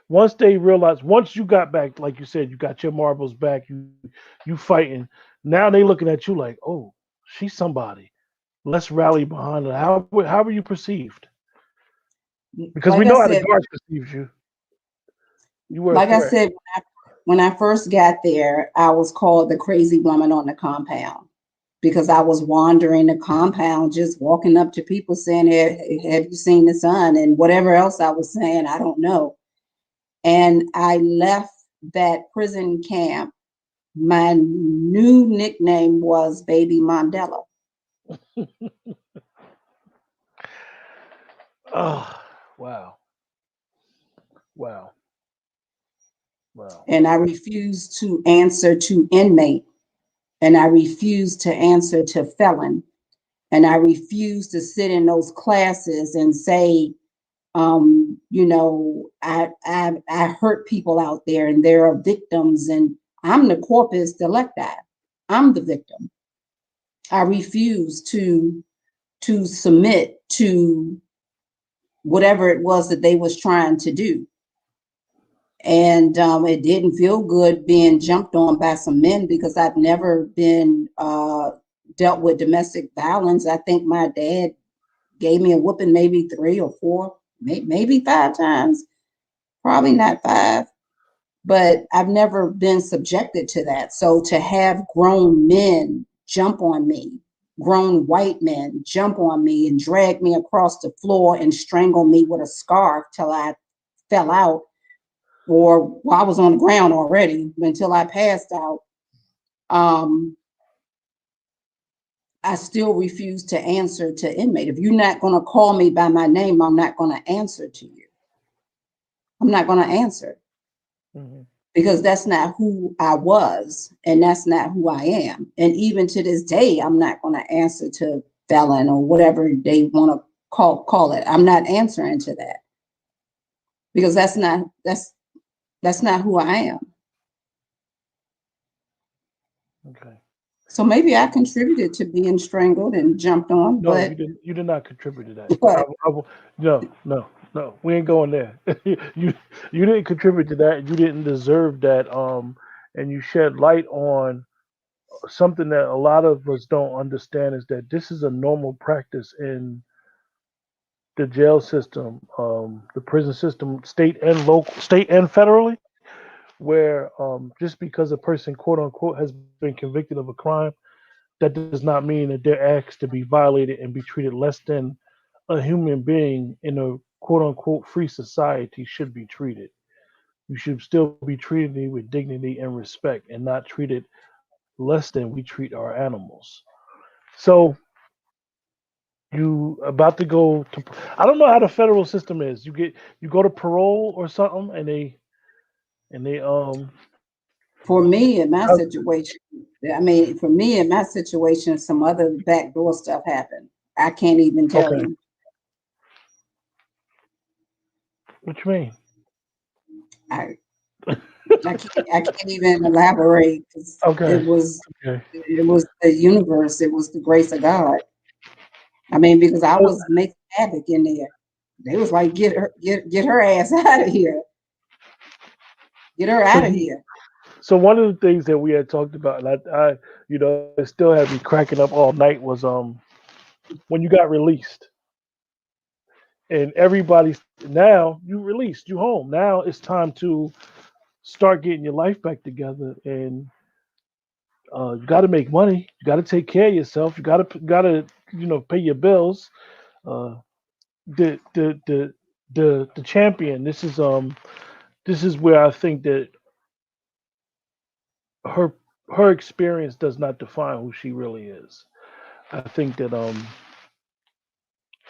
once they realized, once you got back, like you said, you got your marbles back, you fighting, now they looking at you like, oh, she's somebody. Let's rally behind her. How were you perceived? Because we like I know how the said, guards perceived you. You were a like I threat. said, when I first got there, I was called the crazy woman on the compound because I was wandering the compound, just walking up to people saying, have you seen the sun? And whatever else I was saying, I don't know. And I left that prison camp. My new nickname was Baby Mandela. Oh, wow, wow, wow. And I refused to answer to inmate, and I refused to answer to felon, and I refused to sit in those classes and say, I hurt people out there and there are victims, and I'm the corpus delicti. I'm the victim. I refuse to submit to whatever it was that they was trying to do. And it didn't feel good being jumped on by some men because I've never been dealt with domestic violence. I think my dad gave me a whooping maybe 3 or 4, maybe 5 times, probably not 5, but I've never been subjected to that. So to have grown men jump on me, grown white men jump on me and drag me across the floor and strangle me with a scarf till I fell out, or well, I was on the ground already until I passed out. Um, I still refuse to answer to inmate. If you're not going to call me by my name, I'm not going to answer to you. I'm not going to answer Hmm. because that's not who I was and that's not who I am. And even to this day, I'm not going to answer to felon or whatever they want to call it. I'm not answering to that because that's not who I am. Okay. So maybe I contributed to being strangled and jumped on, No, you but didn't. You did not contribute to that. but No, no, no. We ain't going there. You didn't contribute to that. You didn't deserve that. And you shed light on something that a lot of us don't understand is that this is a normal practice in the jail system, the prison system, state and federally, where just because a person, quote unquote, has been convicted of a crime, that does not mean that their acts to be violated and be treated less than a human being in a quote unquote free society should be treated. You should still be treated with dignity and respect and not treated less than we treat our animals. So you about to go to, I don't know how the federal system is. You go to parole or something and they for me in my situation, I mean, for me in my situation, some other backdoor stuff happened. I can't even tell okay. you. What you mean? I I can't even elaborate because Okay. Okay. it was the universe. It was the grace of God. I mean, because I So, was making havoc in there. They was like, get her ass out of here. Get her so out of you here. so one of the things that we had talked about, and it still had me cracking up all night was when you got released and everybody's now you released, you home. Now it's time to start getting your life back together, and you got to make money. You got to take care of yourself. You got to pay your bills. Uh, the the the the champion. This is where I think that her her experience does not define who she really is. I think that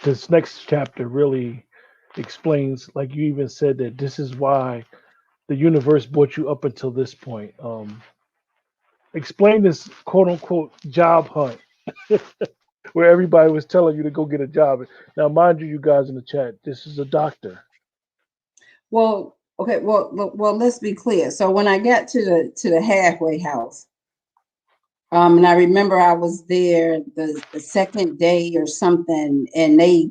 this next chapter really explains, like you even said, that this is why the universe brought you up until this point. Explain this quote unquote job hunt where everybody was telling you to go get a job. Now, mind you, you guys in the chat, this is a doctor. Well, okay, well, let's be clear. So when I got to the halfway house, and I remember I was there the second day or something, and they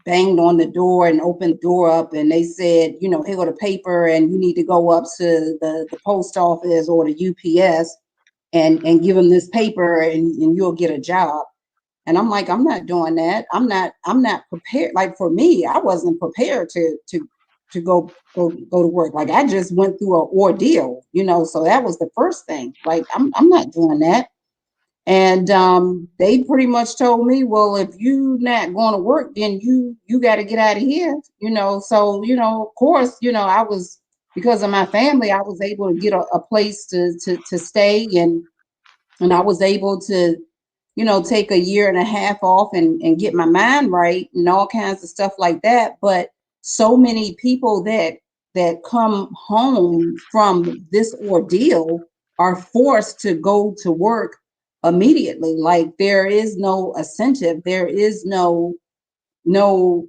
banged on the door and opened the door up, and they said, here go the paper, and you need to go up to the post office or the UPS and give them this paper, and you'll get a job. And I'm like, I'm not doing that. I'm not prepared. Like for me, I wasn't prepared to go to work. Like I just went through an ordeal, so that was the first thing. Like I'm not doing that. And they pretty much told me, well, if you not going to work, then you got to get out of here, So of course, I was, because of my family, I was able to get a place to stay, and I was able take a year and a half off and get my mind right and all kinds of stuff like that. But so many people that come home from this ordeal are forced to go to work immediately. Like there is no incentive, there is no no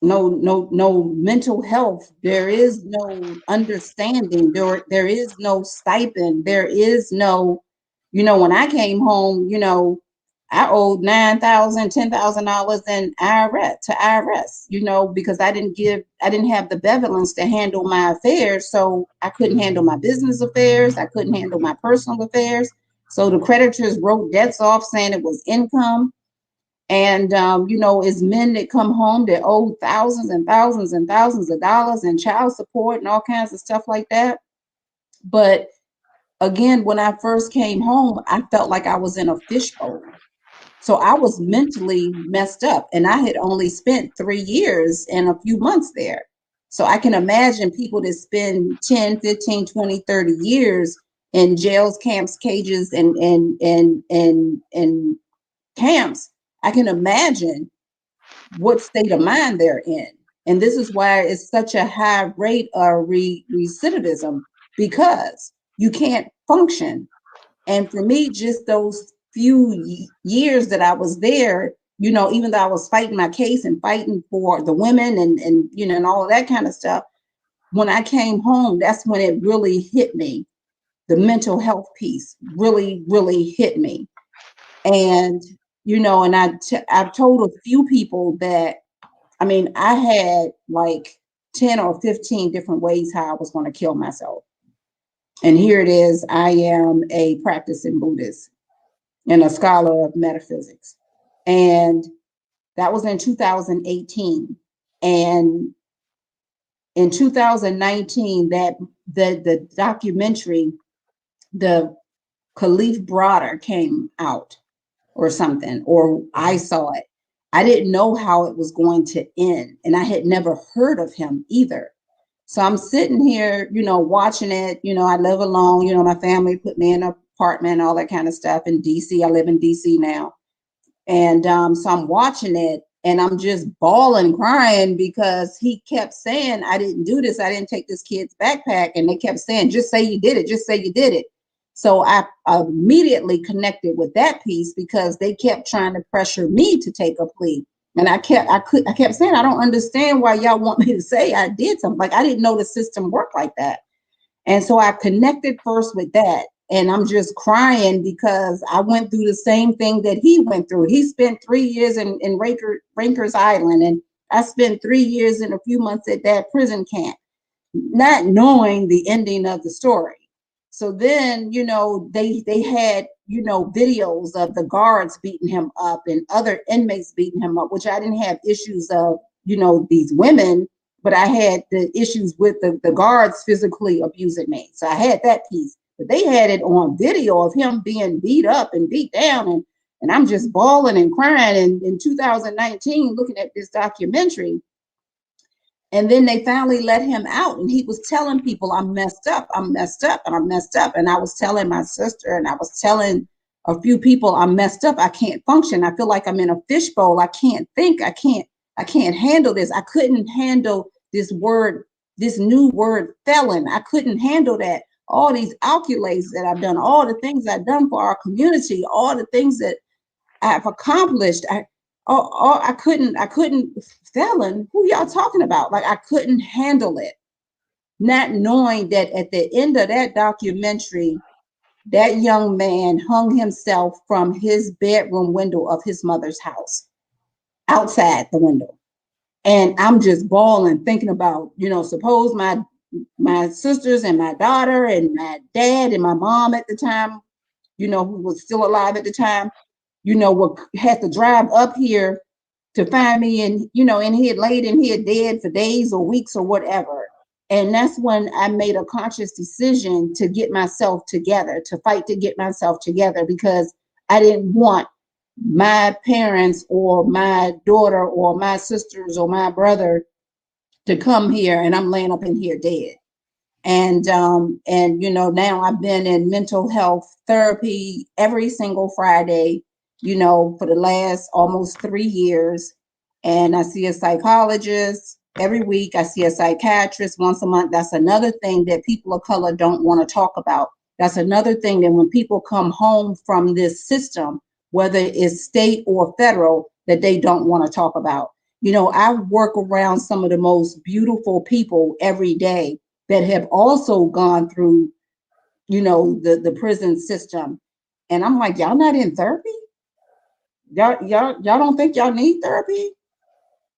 mental health, there is no understanding, there is no stipend, there is no, when I came home, I owed $9,000, $10,000 in IRS, because I didn't have the benevolence to handle my affairs. So I couldn't handle my business affairs, I couldn't handle my personal affairs. So the creditors wrote debts off saying it was income. And, it's men that come home that owe thousands and thousands and thousands of dollars in child support and all kinds of stuff like that. But again, when I first came home, I felt like I was in a fishbowl. So I was mentally messed up, and I had only spent 3 years and a few months there. So I can imagine people that spend 10, 15, 20, 30 years in jails, camps, cages, and camps. I can imagine what state of mind they're in. And this is why it's such a high rate of recidivism, because you can't function. And for me, just those few years that I was there, even though I was fighting my case and fighting for the women and all of that kind of stuff, when I came home, that's when it really hit me. The mental health piece really, really hit me. And, and I've told a few people that, I had like 10 or 15 different ways how I was going to kill myself. And here it is, I am a practicing Buddhist and a scholar of metaphysics. And that was in 2018. And in 2019, that the documentary, the Khalif Broader came out or something, or I saw it. I didn't know how it was going to end, and I had never heard of him either. So I'm sitting here, watching it. I live alone. My family put me in an apartment, all that kind of stuff in DC. I live in DC now. And so I'm watching it and I'm just bawling, crying, because he kept saying, I didn't do this. I didn't take this kid's backpack. And they kept saying, just say you did it. Just say you did it. So I immediately connected with that piece, because they kept trying to pressure me to take a plea. And I kept saying, I don't understand why y'all want me to say I did something. Like, I didn't know the system worked like that. And so I connected first with that. And I'm just crying because I went through the same thing that he went through. He spent 3 years in Rikers Island, and I spent 3 years and a few months at that prison camp, not knowing the ending of the story. So then, they had, videos of the guards beating him up and other inmates beating him up, which I didn't have issues of, these women, but I had the issues with the guards physically abusing me. So I had that piece. But they had it on video of him being beat up and beat down. And I'm just bawling and crying. And in 2019, looking at this documentary, and then they finally let him out, and he was telling people, I'm messed up, I'm messed up, and I'm messed up. And I was telling my sister, and I was telling a few people, I'm messed up, I can't function, I feel like I'm in a fishbowl, I can't think, I can't handle this. I couldn't handle this word, this new word, felon. I couldn't handle that. All these accolades that I've done, all the things I've done for our community, all the things that I've accomplished. I couldn't, felon, who y'all talking about? Like, I couldn't handle it. Not knowing that at the end of that documentary, that young man hung himself from his bedroom window of his mother's house, outside the window. And I'm just bawling, thinking about, suppose my sisters and my daughter and my dad and my mom at the time, who was still alive at the time, had to drive up here to find me, and he had laid in here dead for days or weeks or whatever. And that's when I made a conscious decision to get myself together, to fight to get myself together, because I didn't want my parents or my daughter or my sisters or my brother to come here and I'm laying up in here dead. And now I've been in mental health therapy every single Friday, for the last almost 3 years. And I see a psychologist every week. I see a psychiatrist once a month. That's another thing that people of color don't want to talk about. That's another thing that when people come home from this system, whether it's state or federal, that they don't want to talk about. I work around some of the most beautiful people every day that have also gone through, the prison system. And I'm like, y'all not in therapy? Y'all don't think y'all need therapy?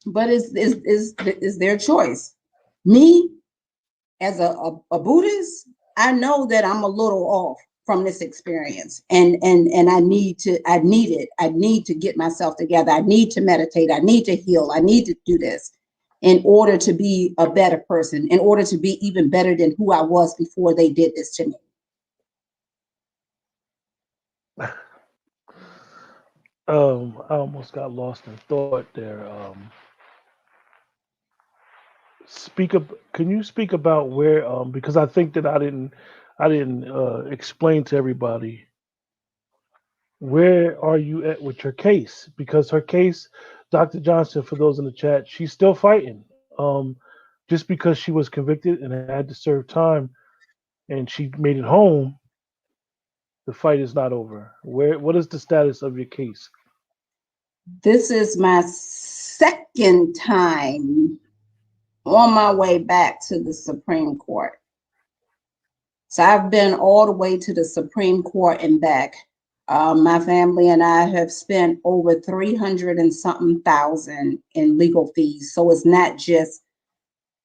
But it's their choice. Me, as a Buddhist, I know that I'm a little off from this experience. And I need it. I need to get myself together. I need to meditate. I need to heal. I need to do this in order to be a better person, in order to be even better than who I was before they did this to me. I almost got lost in thought there. Speak up. Can you speak about where? Because I think that I didn't explain to everybody where are you at with your case? Because her case, Dr. Johnson, for those in the chat, she's still fighting. Just because she was convicted and had to serve time and she made it home, the fight is not over. What is the status of your case? This is my second time on my way back to the Supreme Court. So I've been all the way to the Supreme Court and back. My family and I have spent over 300 and something thousand in legal fees. So it's not just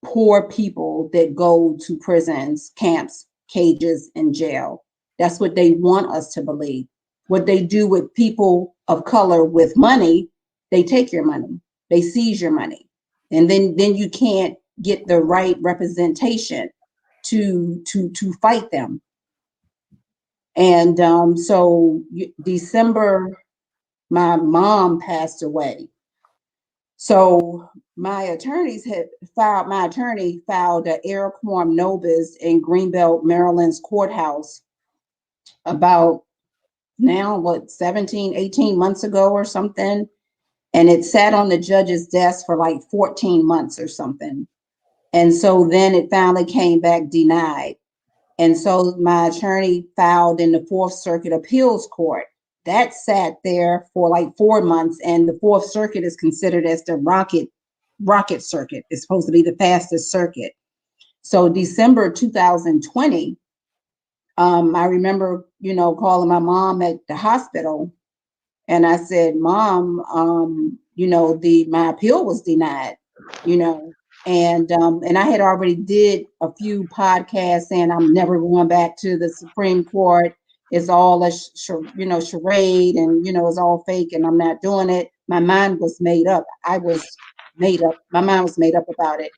poor people that go to prisons, camps, cages, and jail. That's what they want us to believe. What they do with people of color with money, they take your money, they seize your money, and then you can't get the right representation to fight them. And December, my mom passed away. So my attorney filed an error quorum nobis in Greenbelt, Maryland's courthouse about now, 17, 18 months ago or something. And it sat on the judge's desk for like 14 months or something. And so then it finally came back denied. And so my attorney filed in the Fourth Circuit Appeals Court. That sat there for like 4 months, and the Fourth Circuit is considered as the rocket circuit. It's supposed to be the fastest circuit. So December 2020, I remember, calling my mom at the hospital, and I said, Mom, my appeal was denied, you know, and I had already did a few podcasts saying I'm never going back to the Supreme Court. It's all a charade, and it's all fake, and I'm not doing it. My mind was made up. I was made up. My mind was made up about it.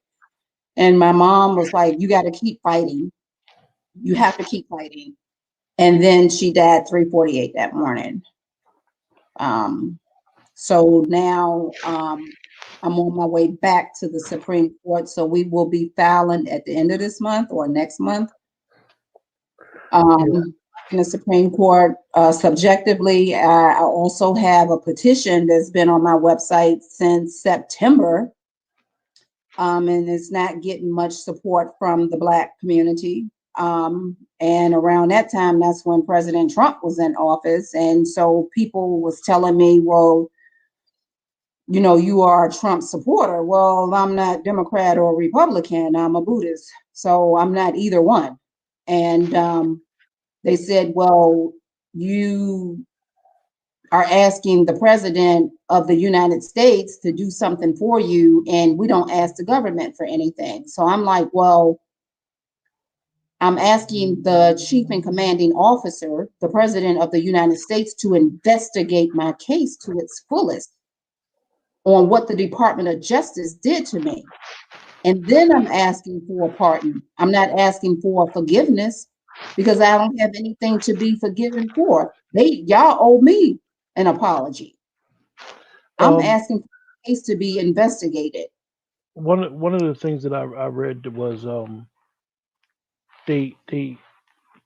And my mom was like, "You got to keep fighting. You have to keep fighting." And then she died 3:48 that morning. Um, So now I'm on my way back to the Supreme Court. So we will be filing at the end of this month or next month Yeah. in the Supreme Court. Subjectively, I also have a petition that's been on my website since September, and it's not getting much support from the Black community. And around that time, that's when President Trump was in office. And so people was telling me, well, you are a Trump supporter. Well, I'm not Democrat or Republican. I'm a Buddhist. So I'm not either one. And they said, well, you are asking the president of the United States to do something for you, and we don't ask the government for anything. So I'm like, well, I'm asking the chief and commanding officer, the president of the United States, to investigate my case to its fullest on what the Department of Justice did to me. And then I'm asking for a pardon. I'm not asking for forgiveness because I don't have anything to be forgiven for. Y'all owe me an apology. I'm Um, asking for the case to be investigated. one of the things that I read was they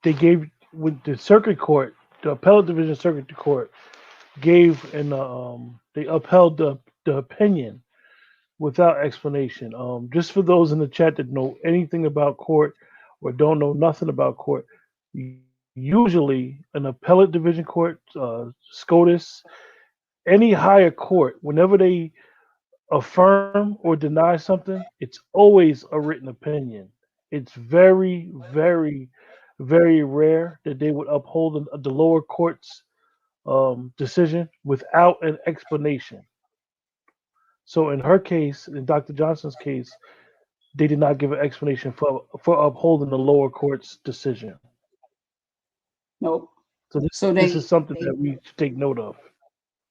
they gave with the circuit court, the appellate division circuit court gave and they upheld the opinion without explanation. Just for those in the chat that know anything about court or don't know nothing about court, usually an appellate division court, SCOTUS, any higher court, whenever they affirm or deny something, it's always a written opinion. It's very, very, very rare that they would uphold the lower court's decision without an explanation. So in her case, in Dr. Johnson's case, they did not give an explanation for upholding the lower court's decision. Nope. So So this is something that we should take note of.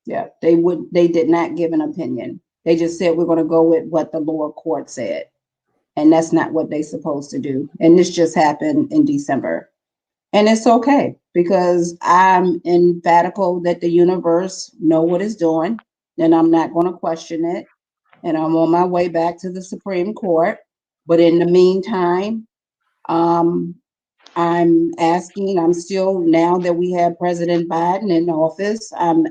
yeah, they did not give an opinion. They just said we're going to go with what the lower court said. And that's not what they're supposed to do. And this just happened in December. And it's okay because I'm emphatical that the universe know what it's doing, and I'm not going to question it. And I'm on my way back to the Supreme Court. But in the meantime, um, I'm still, now that we have President Biden in office, I'm,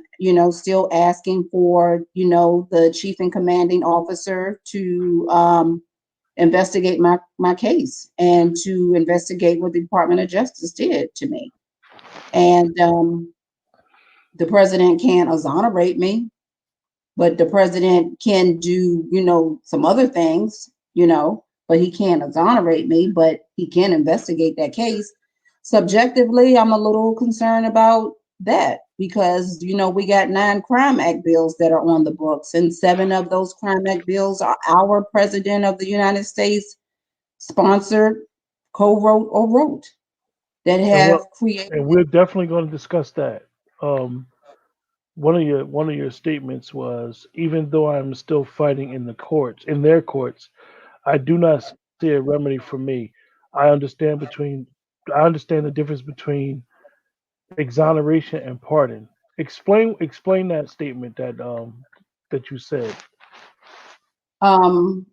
still asking for, the chief and commanding officer to investigate my case and to investigate what the Department of Justice did to me. And the president can't exonerate me, but the president can do, some other things, but he can't exonerate me, but he can investigate that case. Subjectively, I'm a little concerned about that because, we got 9 Crime Act bills that are on the books, and 7 of those Crime Act bills are our president of the United States sponsored, co-wrote, or wrote that And have what created. and we're definitely going to discuss that. Um, one of your statements was, even though I'm still fighting in the courts, in their courts, I do not see a remedy for me. I understand between I understand the difference between exoneration and pardon. Explain that statement that you said.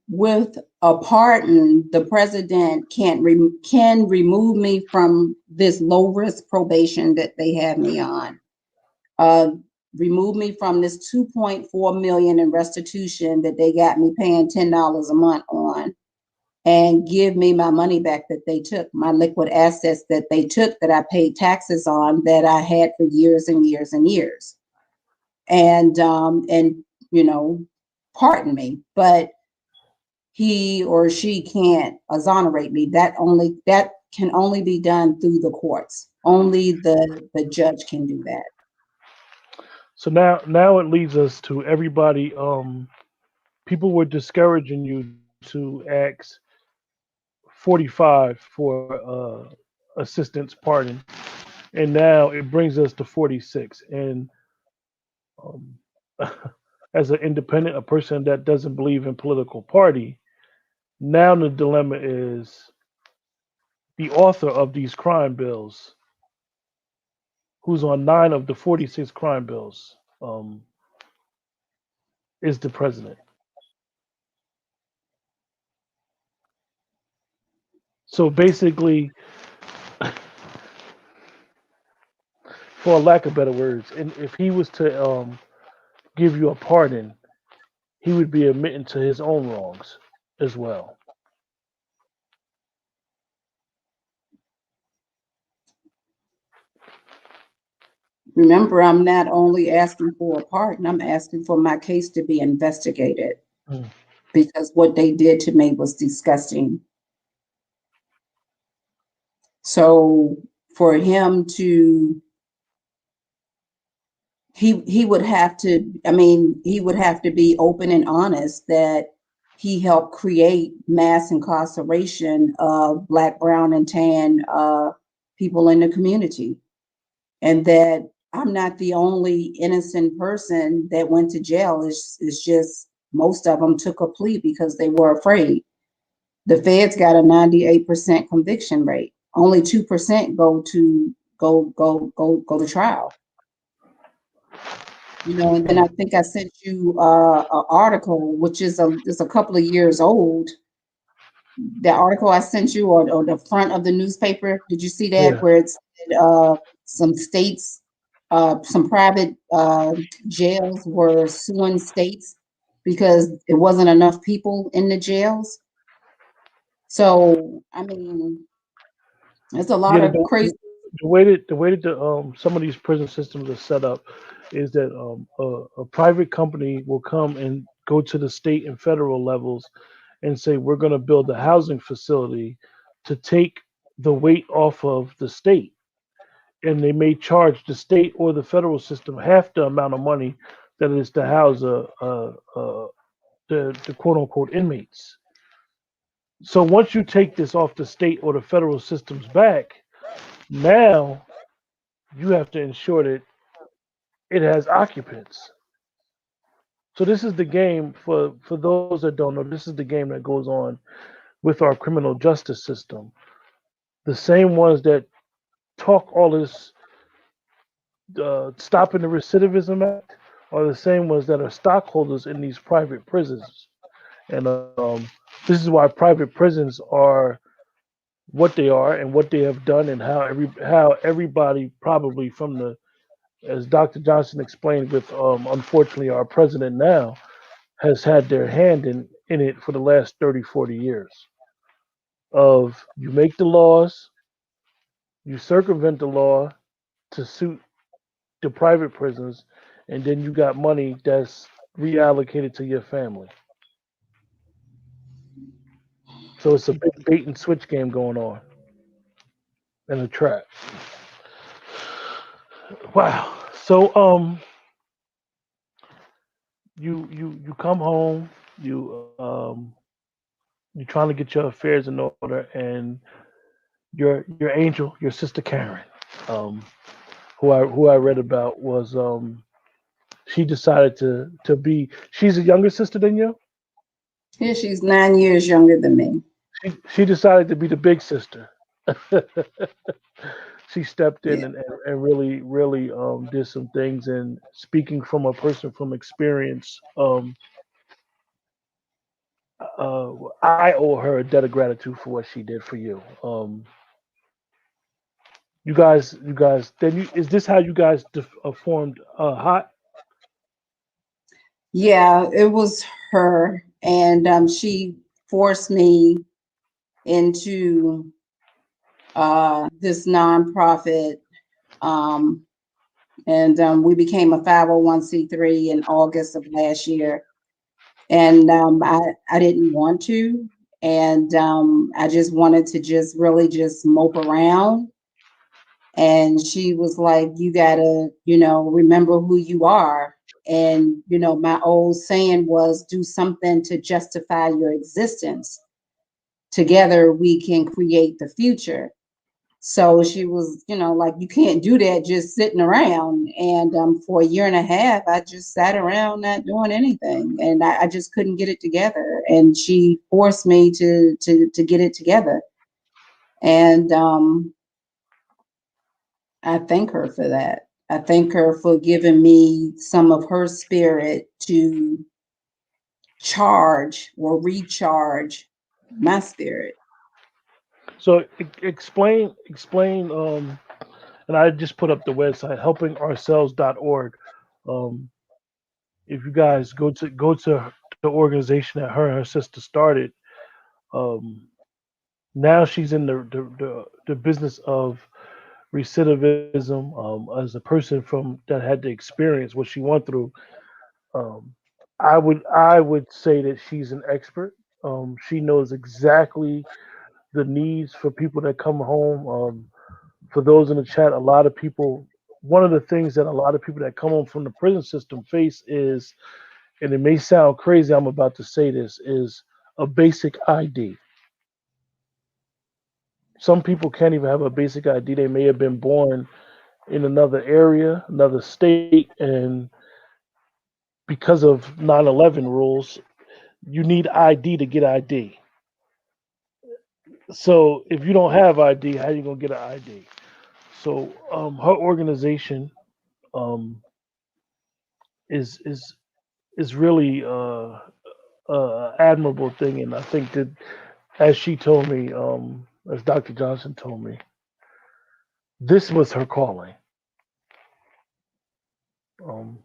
With a pardon, the president can remove me from this low risk probation that they have me on. Uh, Remove me from this 2.4 million in restitution that they got me paying $10 a month on, and give me my money back that they took, my liquid assets that they took that I paid taxes on that I had for years and years and years. And you know, pardon me, but he or she can't exonerate me. That can only be done through the courts. Only the judge can do that. So now it leads us to everybody. People were discouraging you to ask 45 for assistance pardon, and now it brings us to 46. And um, as an independent, a person that doesn't believe in political party, now the dilemma is the author of these crime bills, who's on 9 of the 46 crime bills, is the president. So basically, for lack of better words, and if he was to give you a pardon, he would be admitting to his own wrongs as well. Remember, I'm not only asking for a pardon, I'm asking for my case to be investigated Mm. because what they did to me was disgusting. So for him to, he would have to, I mean, he would have to be open and honest that he helped create mass incarceration of Black, brown, and tan people in the community, and that I'm not the only innocent person that went to jail. It's just most of them took a plea because they were afraid. The feds got a 98% conviction rate. Only 2% go to trial. And then I think I sent you an article, which is a couple of years old, the article I sent you, or the front of the newspaper. Did you see that Yeah, where it's some states, some private jails were suing states because it wasn't enough people in the jails. So I mean, there's a lot yeah. of crazy. The way that some of these prison systems are set up is that a private company will come and go to the state and federal levels and say we're going to build a housing facility to take the weight off of the state, and they may charge the state or the federal system half the amount of money that it is to house the quote unquote inmates. So once you take this off the state or the federal system's back, now you have to ensure that it has occupants. So this is the game for those that don't know. This is the game that goes on with our criminal justice system. The same ones that talk all this stopping the recidivism act are the same ones that are stockholders in these private prisons. And this is why private prisons are what they are and what they have done, and how everybody probably from the, as Dr. Johnson explained with unfortunately our president now, has had their hand in it for the last 30, 40 years. Of you make the laws, you circumvent the law to suit the private prisons, and then you got money that's reallocated to your family. So it's a big bait and switch game going on and a trap. Wow. So you come home, you're trying to get your affairs in order, and your angel, your sister Karen, um, who I read about was she decided to be, she's a younger sister than you. Yeah, she's 9 years younger than me. She decided to be the big sister. She stepped in Yeah. and really did some things, and speaking from a person from experience, I owe her a debt of gratitude for what she did for you. You guys, then is this how you guys formed hot? Yeah, it was her, and she forced me into this nonprofit, um, and we became a 501(c)(3) in August of last year. And I didn't want to, and I just wanted to just really just mope around. And she was like, "You gotta, remember who you are." And my old saying was, "Do something to justify your existence. Together, we can create the future." So she was, like, "You can't do that just sitting around." And for a year and a half, I just sat around not doing anything, and I just couldn't get it together. And she forced me to get it together. And I thank her for that. I thank her for giving me some of her spirit to charge or recharge my spirit. So explain and I just put up the website helpingourselves.org. Um, if you guys go to the organization that her and her sister started, um, now she's in the business of recidivism, as a person from that had to experience what she went through. Um, I would say that she's an expert. She knows exactly the needs for people that come home. For those in the chat, a lot of people. One of the things that a lot of people that come home from the prison system face is, and it may sound crazy, I'm about to say this, is a basic ID. Some people can't even have a basic ID. They may have been born in another area, another state, and because of 9/11 rules, you need ID to get ID. So if you don't have ID, how you gonna get an ID? So her organization um, is really admirable thing, and I think that as she told me, as Dr. Johnson told me, this was her calling. Um,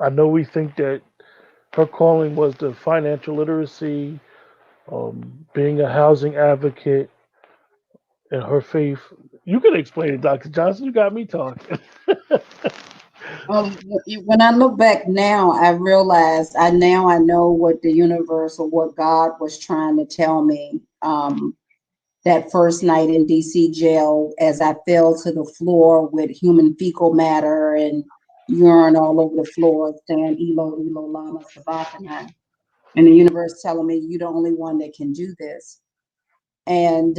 I know we think that her calling was the financial literacy, being a housing advocate, and her faith. You can explain it, Dr. Johnson. You got me talking. When I look back now, I realized I know what the universe or what God was trying to tell me. That first night in DC jail, as I fell to the floor with human fecal matter and urine all over the floor, saying Elo, Elo, Lama, Sabachthani. And the universe telling me, you're the only one that can do this. And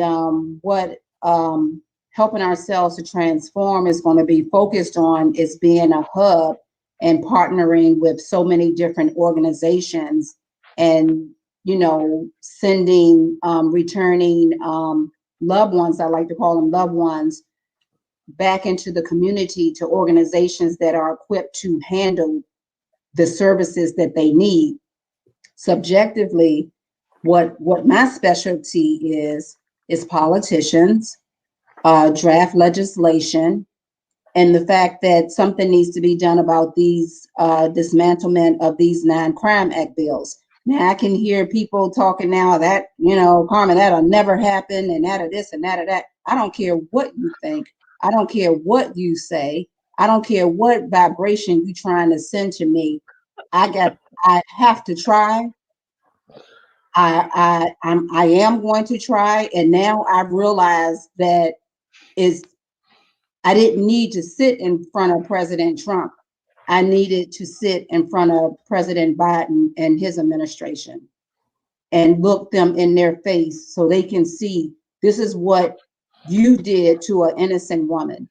what helping ourselves to transform is going to be focused on is being a hub and partnering with so many different organizations and, sending, returning loved ones, I like to call them loved ones, back into the community to organizations that are equipped to handle the services that they need. Subjectively, what my specialty is politicians, draft legislation, and the fact that something needs to be done about these dismantlement of these non-crime act bills. Now I can hear people talking now that, Carmen, that'll never happen, and that of this and that of that. I don't care what you think. I don't care what you say. I don't care what vibration you're trying to send to me. I have to try. I am going to try, and now I've realized that is I didn't need to sit in front of President Trump. I needed to sit in front of President Biden and his administration and look them in their face so they can see this is what you did to an innocent woman.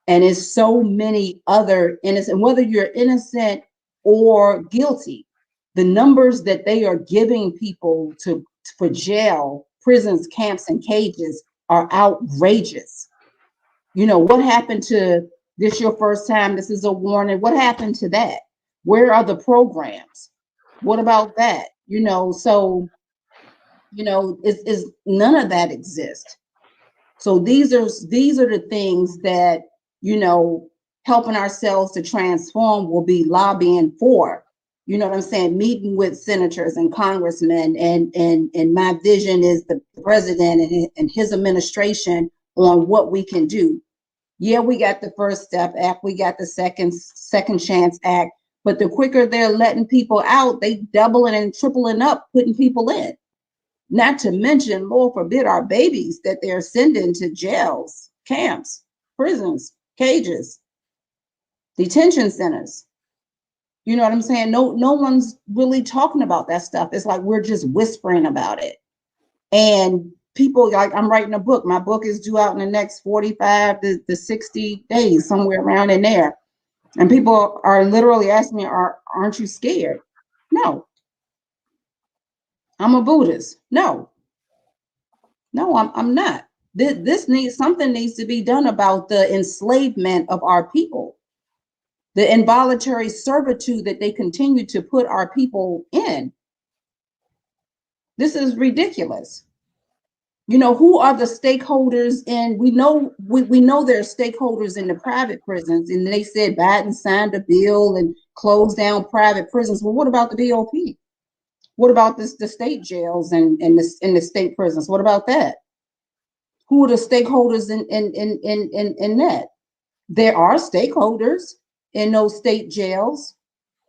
And it's so many other innocent, whether you're innocent or guilty, the numbers that they are giving people to for jail, prisons, camps, and cages are outrageous. What happened to this your first time, this is a warning? What happened to that? Where are the programs? What about that? So is none of that exists. So these are the things that, helping ourselves to transform will be lobbying for. You know what I'm saying? Meeting with senators and congressmen, and my vision is the president and his administration on what we can do. Yeah, we got the First Step Act, we got the Second Chance Act, but the quicker they're letting people out, they doubling and tripling up, putting people in. Not to mention, Lord forbid, our babies that they're sending to jails, camps, prisons, cages, detention centers. You know what I'm saying? No one's really talking about that stuff. It's like we're just whispering about it. And people, like, I'm writing a book. My book is due out in the next 45 to 60 days, somewhere around in there. And people are literally asking me, aren't you scared? No. I'm a Buddhist. No, I'm not. Something needs to be done about the enslavement of our people, the involuntary servitude that they continue to put our people in. This is ridiculous. Who are the stakeholders in? We know there are stakeholders in the private prisons, and they said Biden signed a bill and closed down private prisons. Well, what about the BOP? What about the state jails and the state prisons? What about that? Who are the stakeholders in that? There are stakeholders in those state jails.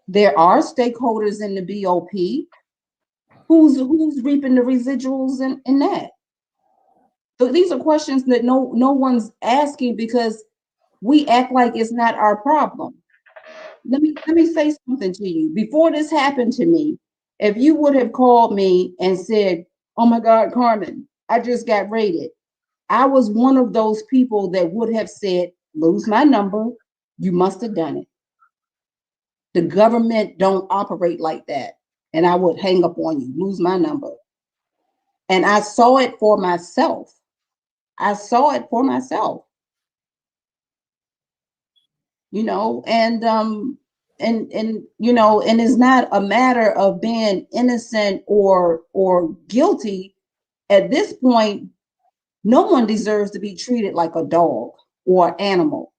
There are stakeholders in the BOP. Who's reaping the residuals in that? So these are questions that no one's asking because we act like it's not our problem. Let me say something to you. Before this happened to me, if you would have called me and said, "Oh my God, Carmen, I just got raided," I was one of those people that would have said, "Lose my number. You must have done it. The government don't operate like that." And I would hang up on you, lose my number. And I saw it for myself. I saw it for myself, and it's not a matter of being innocent or guilty. At this point, no one deserves to be treated like a dog or animal.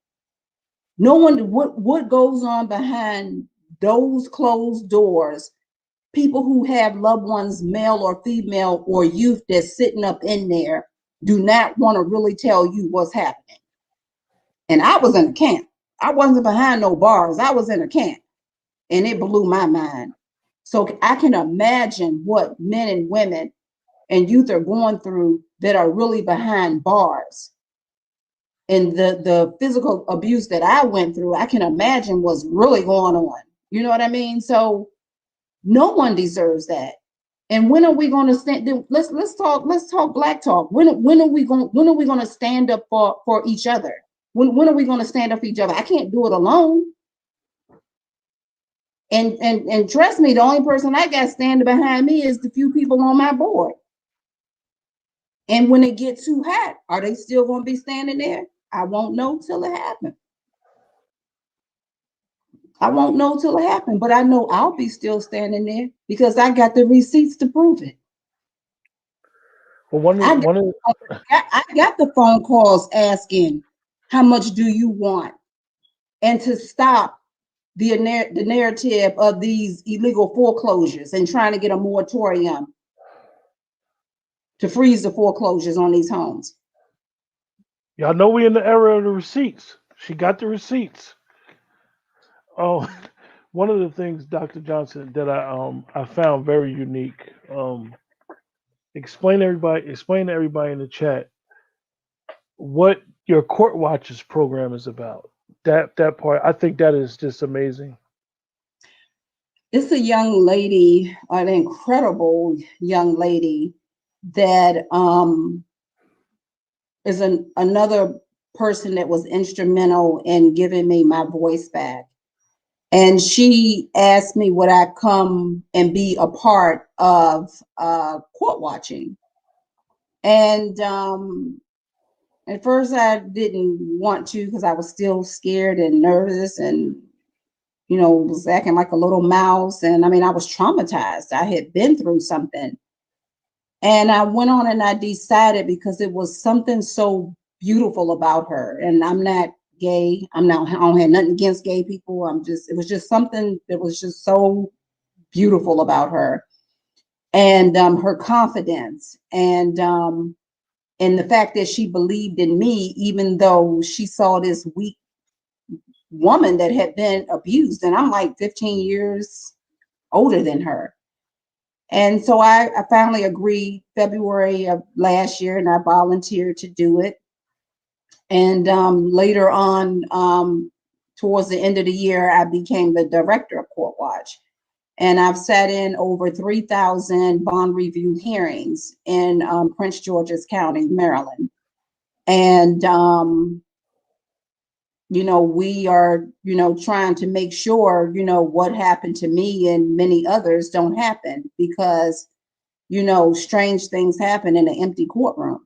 No one, what goes on behind those closed doors, people who have loved ones, male or female or youth, that's sitting up in there, do not want to really tell you what's happening. And I was in a camp. I wasn't behind no bars. I was in a camp, and it blew my mind. So I can imagine what men and women and youth are going through that are really behind bars. And the physical abuse that I went through, I can imagine what's really going on. You know what I mean? So no one deserves that. And when are we going to stand? Let's talk black talk. When are we going to stand up for each other? When are we going to stand up for each other? I can't do it alone. And trust me, the only person I got standing behind me is the few people on my board. And when it gets too hot, are they still going to be standing there? I won't know till it happens. I won't know till it happens, but I know I'll be still standing there because I got the receipts to prove it. Well, one I of, got, one of I got the phone calls asking, how much do you want? And to stop the narrative of these illegal foreclosures and trying to get a moratorium to freeze the foreclosures on these homes. y'all know we in the era of the receipts. She got the receipts. Oh, one of the things, Dr. Johnson, that I found very unique. Explain to everybody in the chat what your Court Watchers program is about. That part, I think that is just amazing. It's a young lady, an incredible young lady that is another person that was instrumental in giving me my voice back. And she asked me would I come and be a part of court watching. And at first I didn't want to because I was still scared and nervous and, was acting like a little mouse. And I mean, I was traumatized. I had been through something. And I went on and I decided because it was something so beautiful about her. And I'm not gay. I don't have nothing against gay people. It was just something that was just so beautiful about her. And her confidence and the fact that she believed in me, even though she saw this weak woman that had been abused. And I'm like 15 years older than her. And so I finally agreed February of last year, and I volunteered to do it. And later on, towards the end of the year, I became the director of Court Watch. And I've sat in over 3,000 bond review hearings in Prince George's County, Maryland. And, we are, trying to make sure, what happened to me and many others don't happen because strange things happen in an empty courtroom.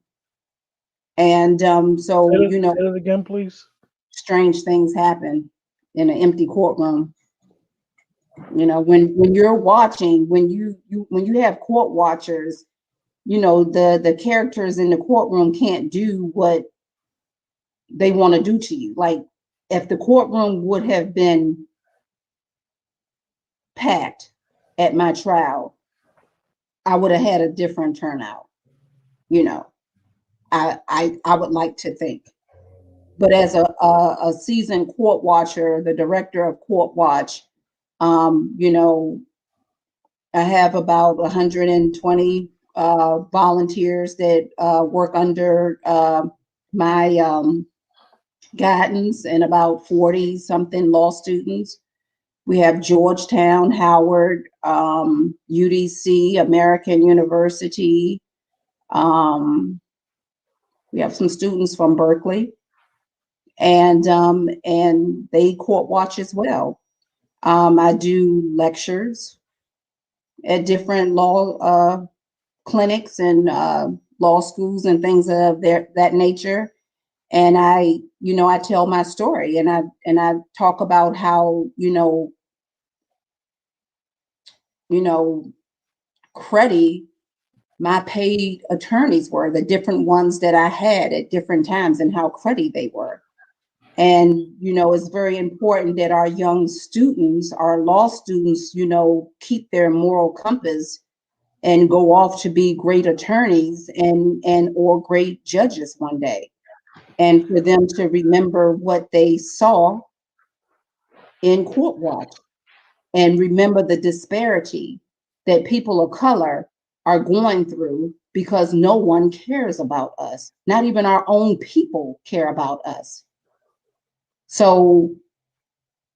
And Say it again, please. strange things happen in an empty courtroom. When you're watching, when you have court watchers, the characters in the courtroom can't do what they want to do to you. Like if the courtroom would have been packed at my trial, I would have had a different turnout. You know, I would like to think. But as a seasoned court watcher, the director of Court Watch, um, you know, I have about 120 volunteers that work under my guidance and about 40 something law students. We have Georgetown, Howard, UDC, American University. Um, we have some students from Berkeley, and they court watch as well. I do lectures at different law clinics and law schools and things of that nature. And I tell my story and I talk about how, you know, Creddy my paid attorneys were, the different ones that I had at different times, and how cruddy they were. And, it's very important that our young students, our law students, keep their moral compass and go off to be great attorneys and or great judges one day. And for them to remember what they saw in Court Watch and remember the disparity that people of color are going through because no one cares about us. Not even our own people care about us. So,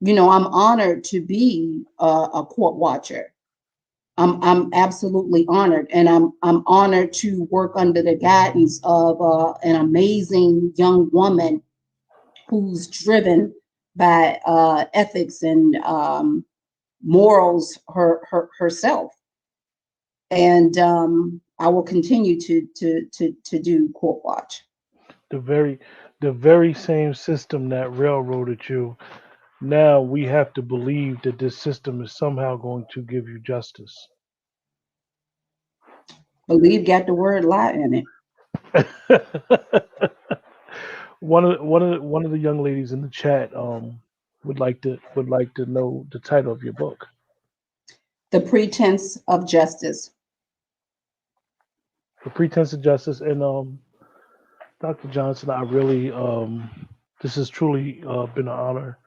I'm honored to be a court watcher. I'm absolutely honored, and I'm honored to work under the guidance of an amazing young woman who's driven by ethics and morals herself. And I will continue to do court watch. The very the very same system that railroaded you. Now we have to believe that this system is somehow going to give you justice. Believe got the word lie in it. One of the young ladies in the chat would like to know the title of your book. The pretense of justice. The Pretense of Justice. And Dr. Johnson, I really this has truly been an honor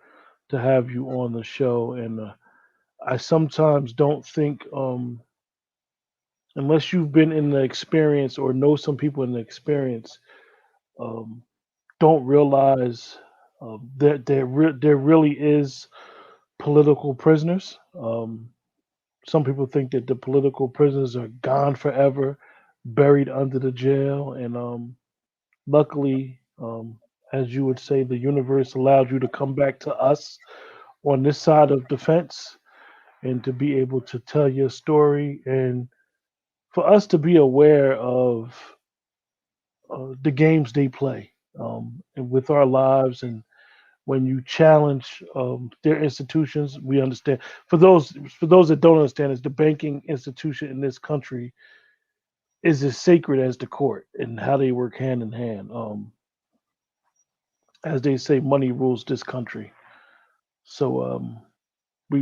to have you on the show. And I sometimes don't think unless you've been in the experience or know some people in the experience, um, don't realize that there really is political prisoners. Some people think that the political prisoners are gone forever, buried under the jail, and luckily, as you would say, the universe allowed you to come back to us on this side of the fence and to be able to tell your story and for us to be aware of the games they play and with our lives. And when you challenge their institutions, we understand. For those that don't understand, is the banking institution in this country is as sacred as the court and how they work hand in hand. As they say, money rules this country. So I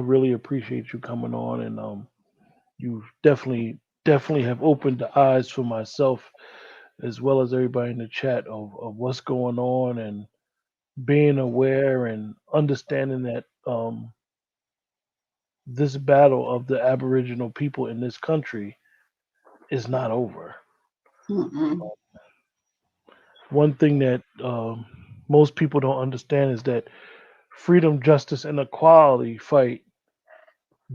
really appreciate you coming on, and you definitely have opened the eyes for myself as well as everybody in the chat of what's going on and being aware and understanding that this battle of the Aboriginal people in this country is not over. Mm-mm. One thing that most people don't understand is that freedom, justice, and equality fight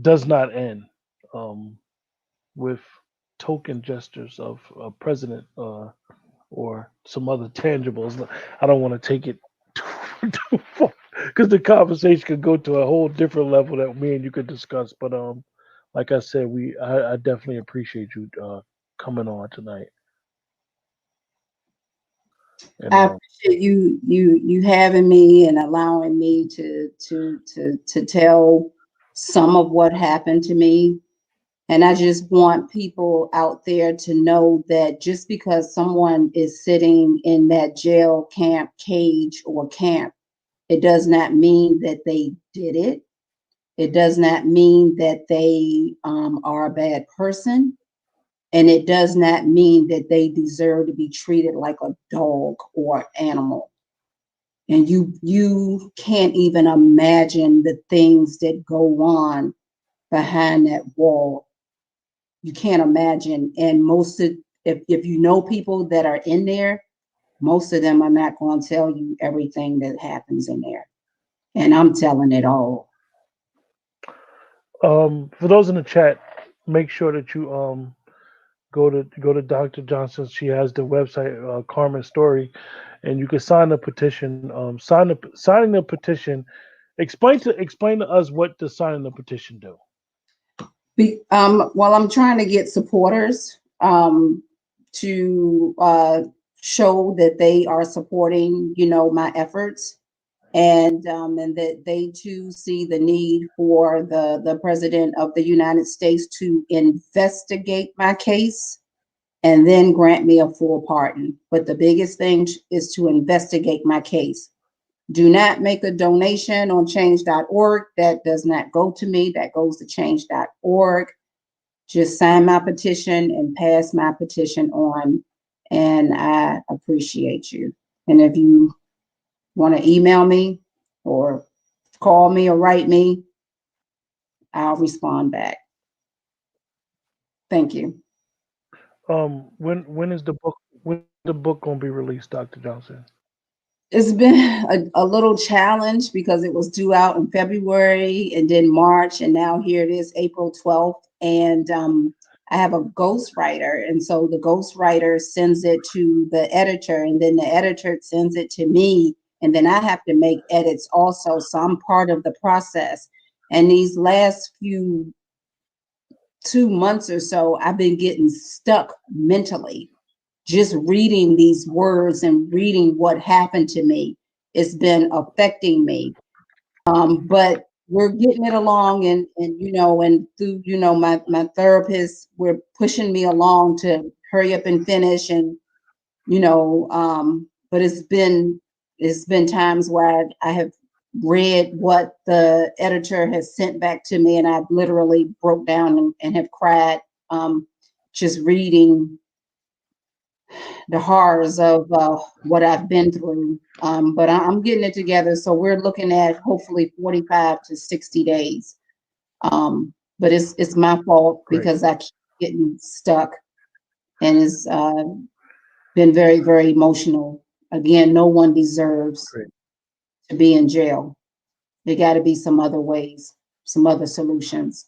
does not end with token gestures of a president or some other tangibles. I don't want to take it too far because the conversation could go to a whole different level that me and you could discuss. But like I said, I definitely appreciate you coming on tonight. And I appreciate you having me and allowing me to tell some of what happened to me. And I just want people out there to know that just because someone is sitting in that jail camp cage or camp, it does not mean that they did it. It does not mean that they are a bad person. And it does not mean that they deserve to be treated like a dog or animal. And you can't even imagine the things that go on behind that wall. You can't imagine. And most of if you know people that are in there, most of them are not going to tell you everything that happens in there. And I'm telling it all. for those in the chat, make sure that you go to Dr. Johnson. She has the website Carmen Story, and you can sign the petition. Signing the petition. Explain to us what the signing the petition do. Well, I'm trying to get supporters to show that they are supporting, my efforts. and that they too see the need for the president of the United States to investigate my case and then grant me a full pardon. But the biggest thing is to investigate my case. Do not make a donation on change.org. That does not go to me, that goes to change.org. Just sign my petition and pass my petition on. And I appreciate you. And if you want to email me or call me or write me, I'll respond back. Thank you. When is the book gonna be released, Dr. Johnson? It's been a little challenge because it was due out in February and then March, and now here it is, April 12th. And I have a ghostwriter, and so the ghostwriter sends it to the editor, and then the editor sends it to me, and then I have to make edits also. So I'm part of the process. And these last few 2 months or so, I've been getting stuck mentally just reading these words and reading what happened to me. It's been affecting me. But we're getting it along, and through my therapist, we're pushing me along to hurry up and finish. And but it's been times where I have read what the editor has sent back to me, and I've literally broke down and have cried, just reading the horrors of what I've been through. But I'm getting it together. So we're looking at hopefully 45 to 60 days. But it's my fault Great, because I keep getting stuck, and it's been very, very emotional. Again, no one deserves great. to be in jail. There got to be some other ways, some other solutions.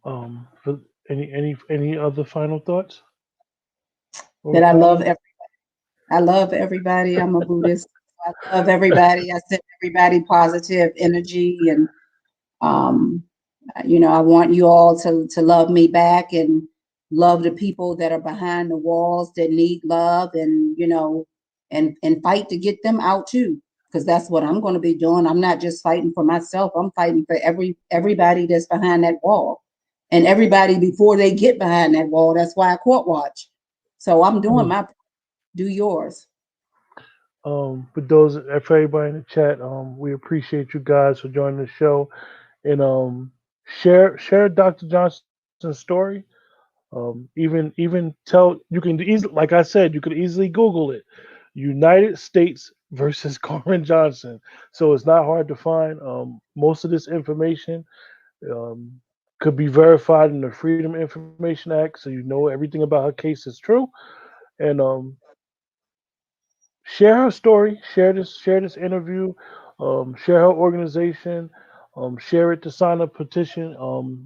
For any other final thoughts or That comments? I love everybody. I'm a Buddhist. I love everybody. I send everybody positive energy, and um, I want you all to love me back and love the people that are behind the walls that need love, and and fight to get them out too, because that's what I'm going to be doing. I'm not just fighting for myself. I'm fighting for everybody that's behind that wall, and everybody before they get behind that wall. That's why I court watch. So I'm doing Mm. my do yours. For those for everybody in the chat, we appreciate you guys for joining the show and share Dr. Johnson's story. Even tell you can easily, like I said, you could easily Google it. United States versus Carmen Johnson. So it's not hard to find. Most of this information um, could be verified in the Freedom Information Act, so you know everything about her case is true. And share her story, share this interview, share her organization, share it to sign a petition.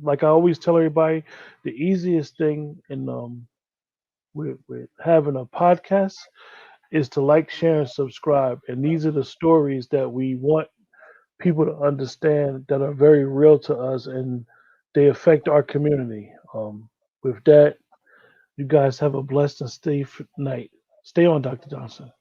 Like I always tell everybody, the easiest thing in with having a podcast is to like, share, and subscribe. And these are the stories that we want people to understand that are very real to us and they affect our community. With that, you guys have a blessed and safe night. Stay on, Dr. Johnson.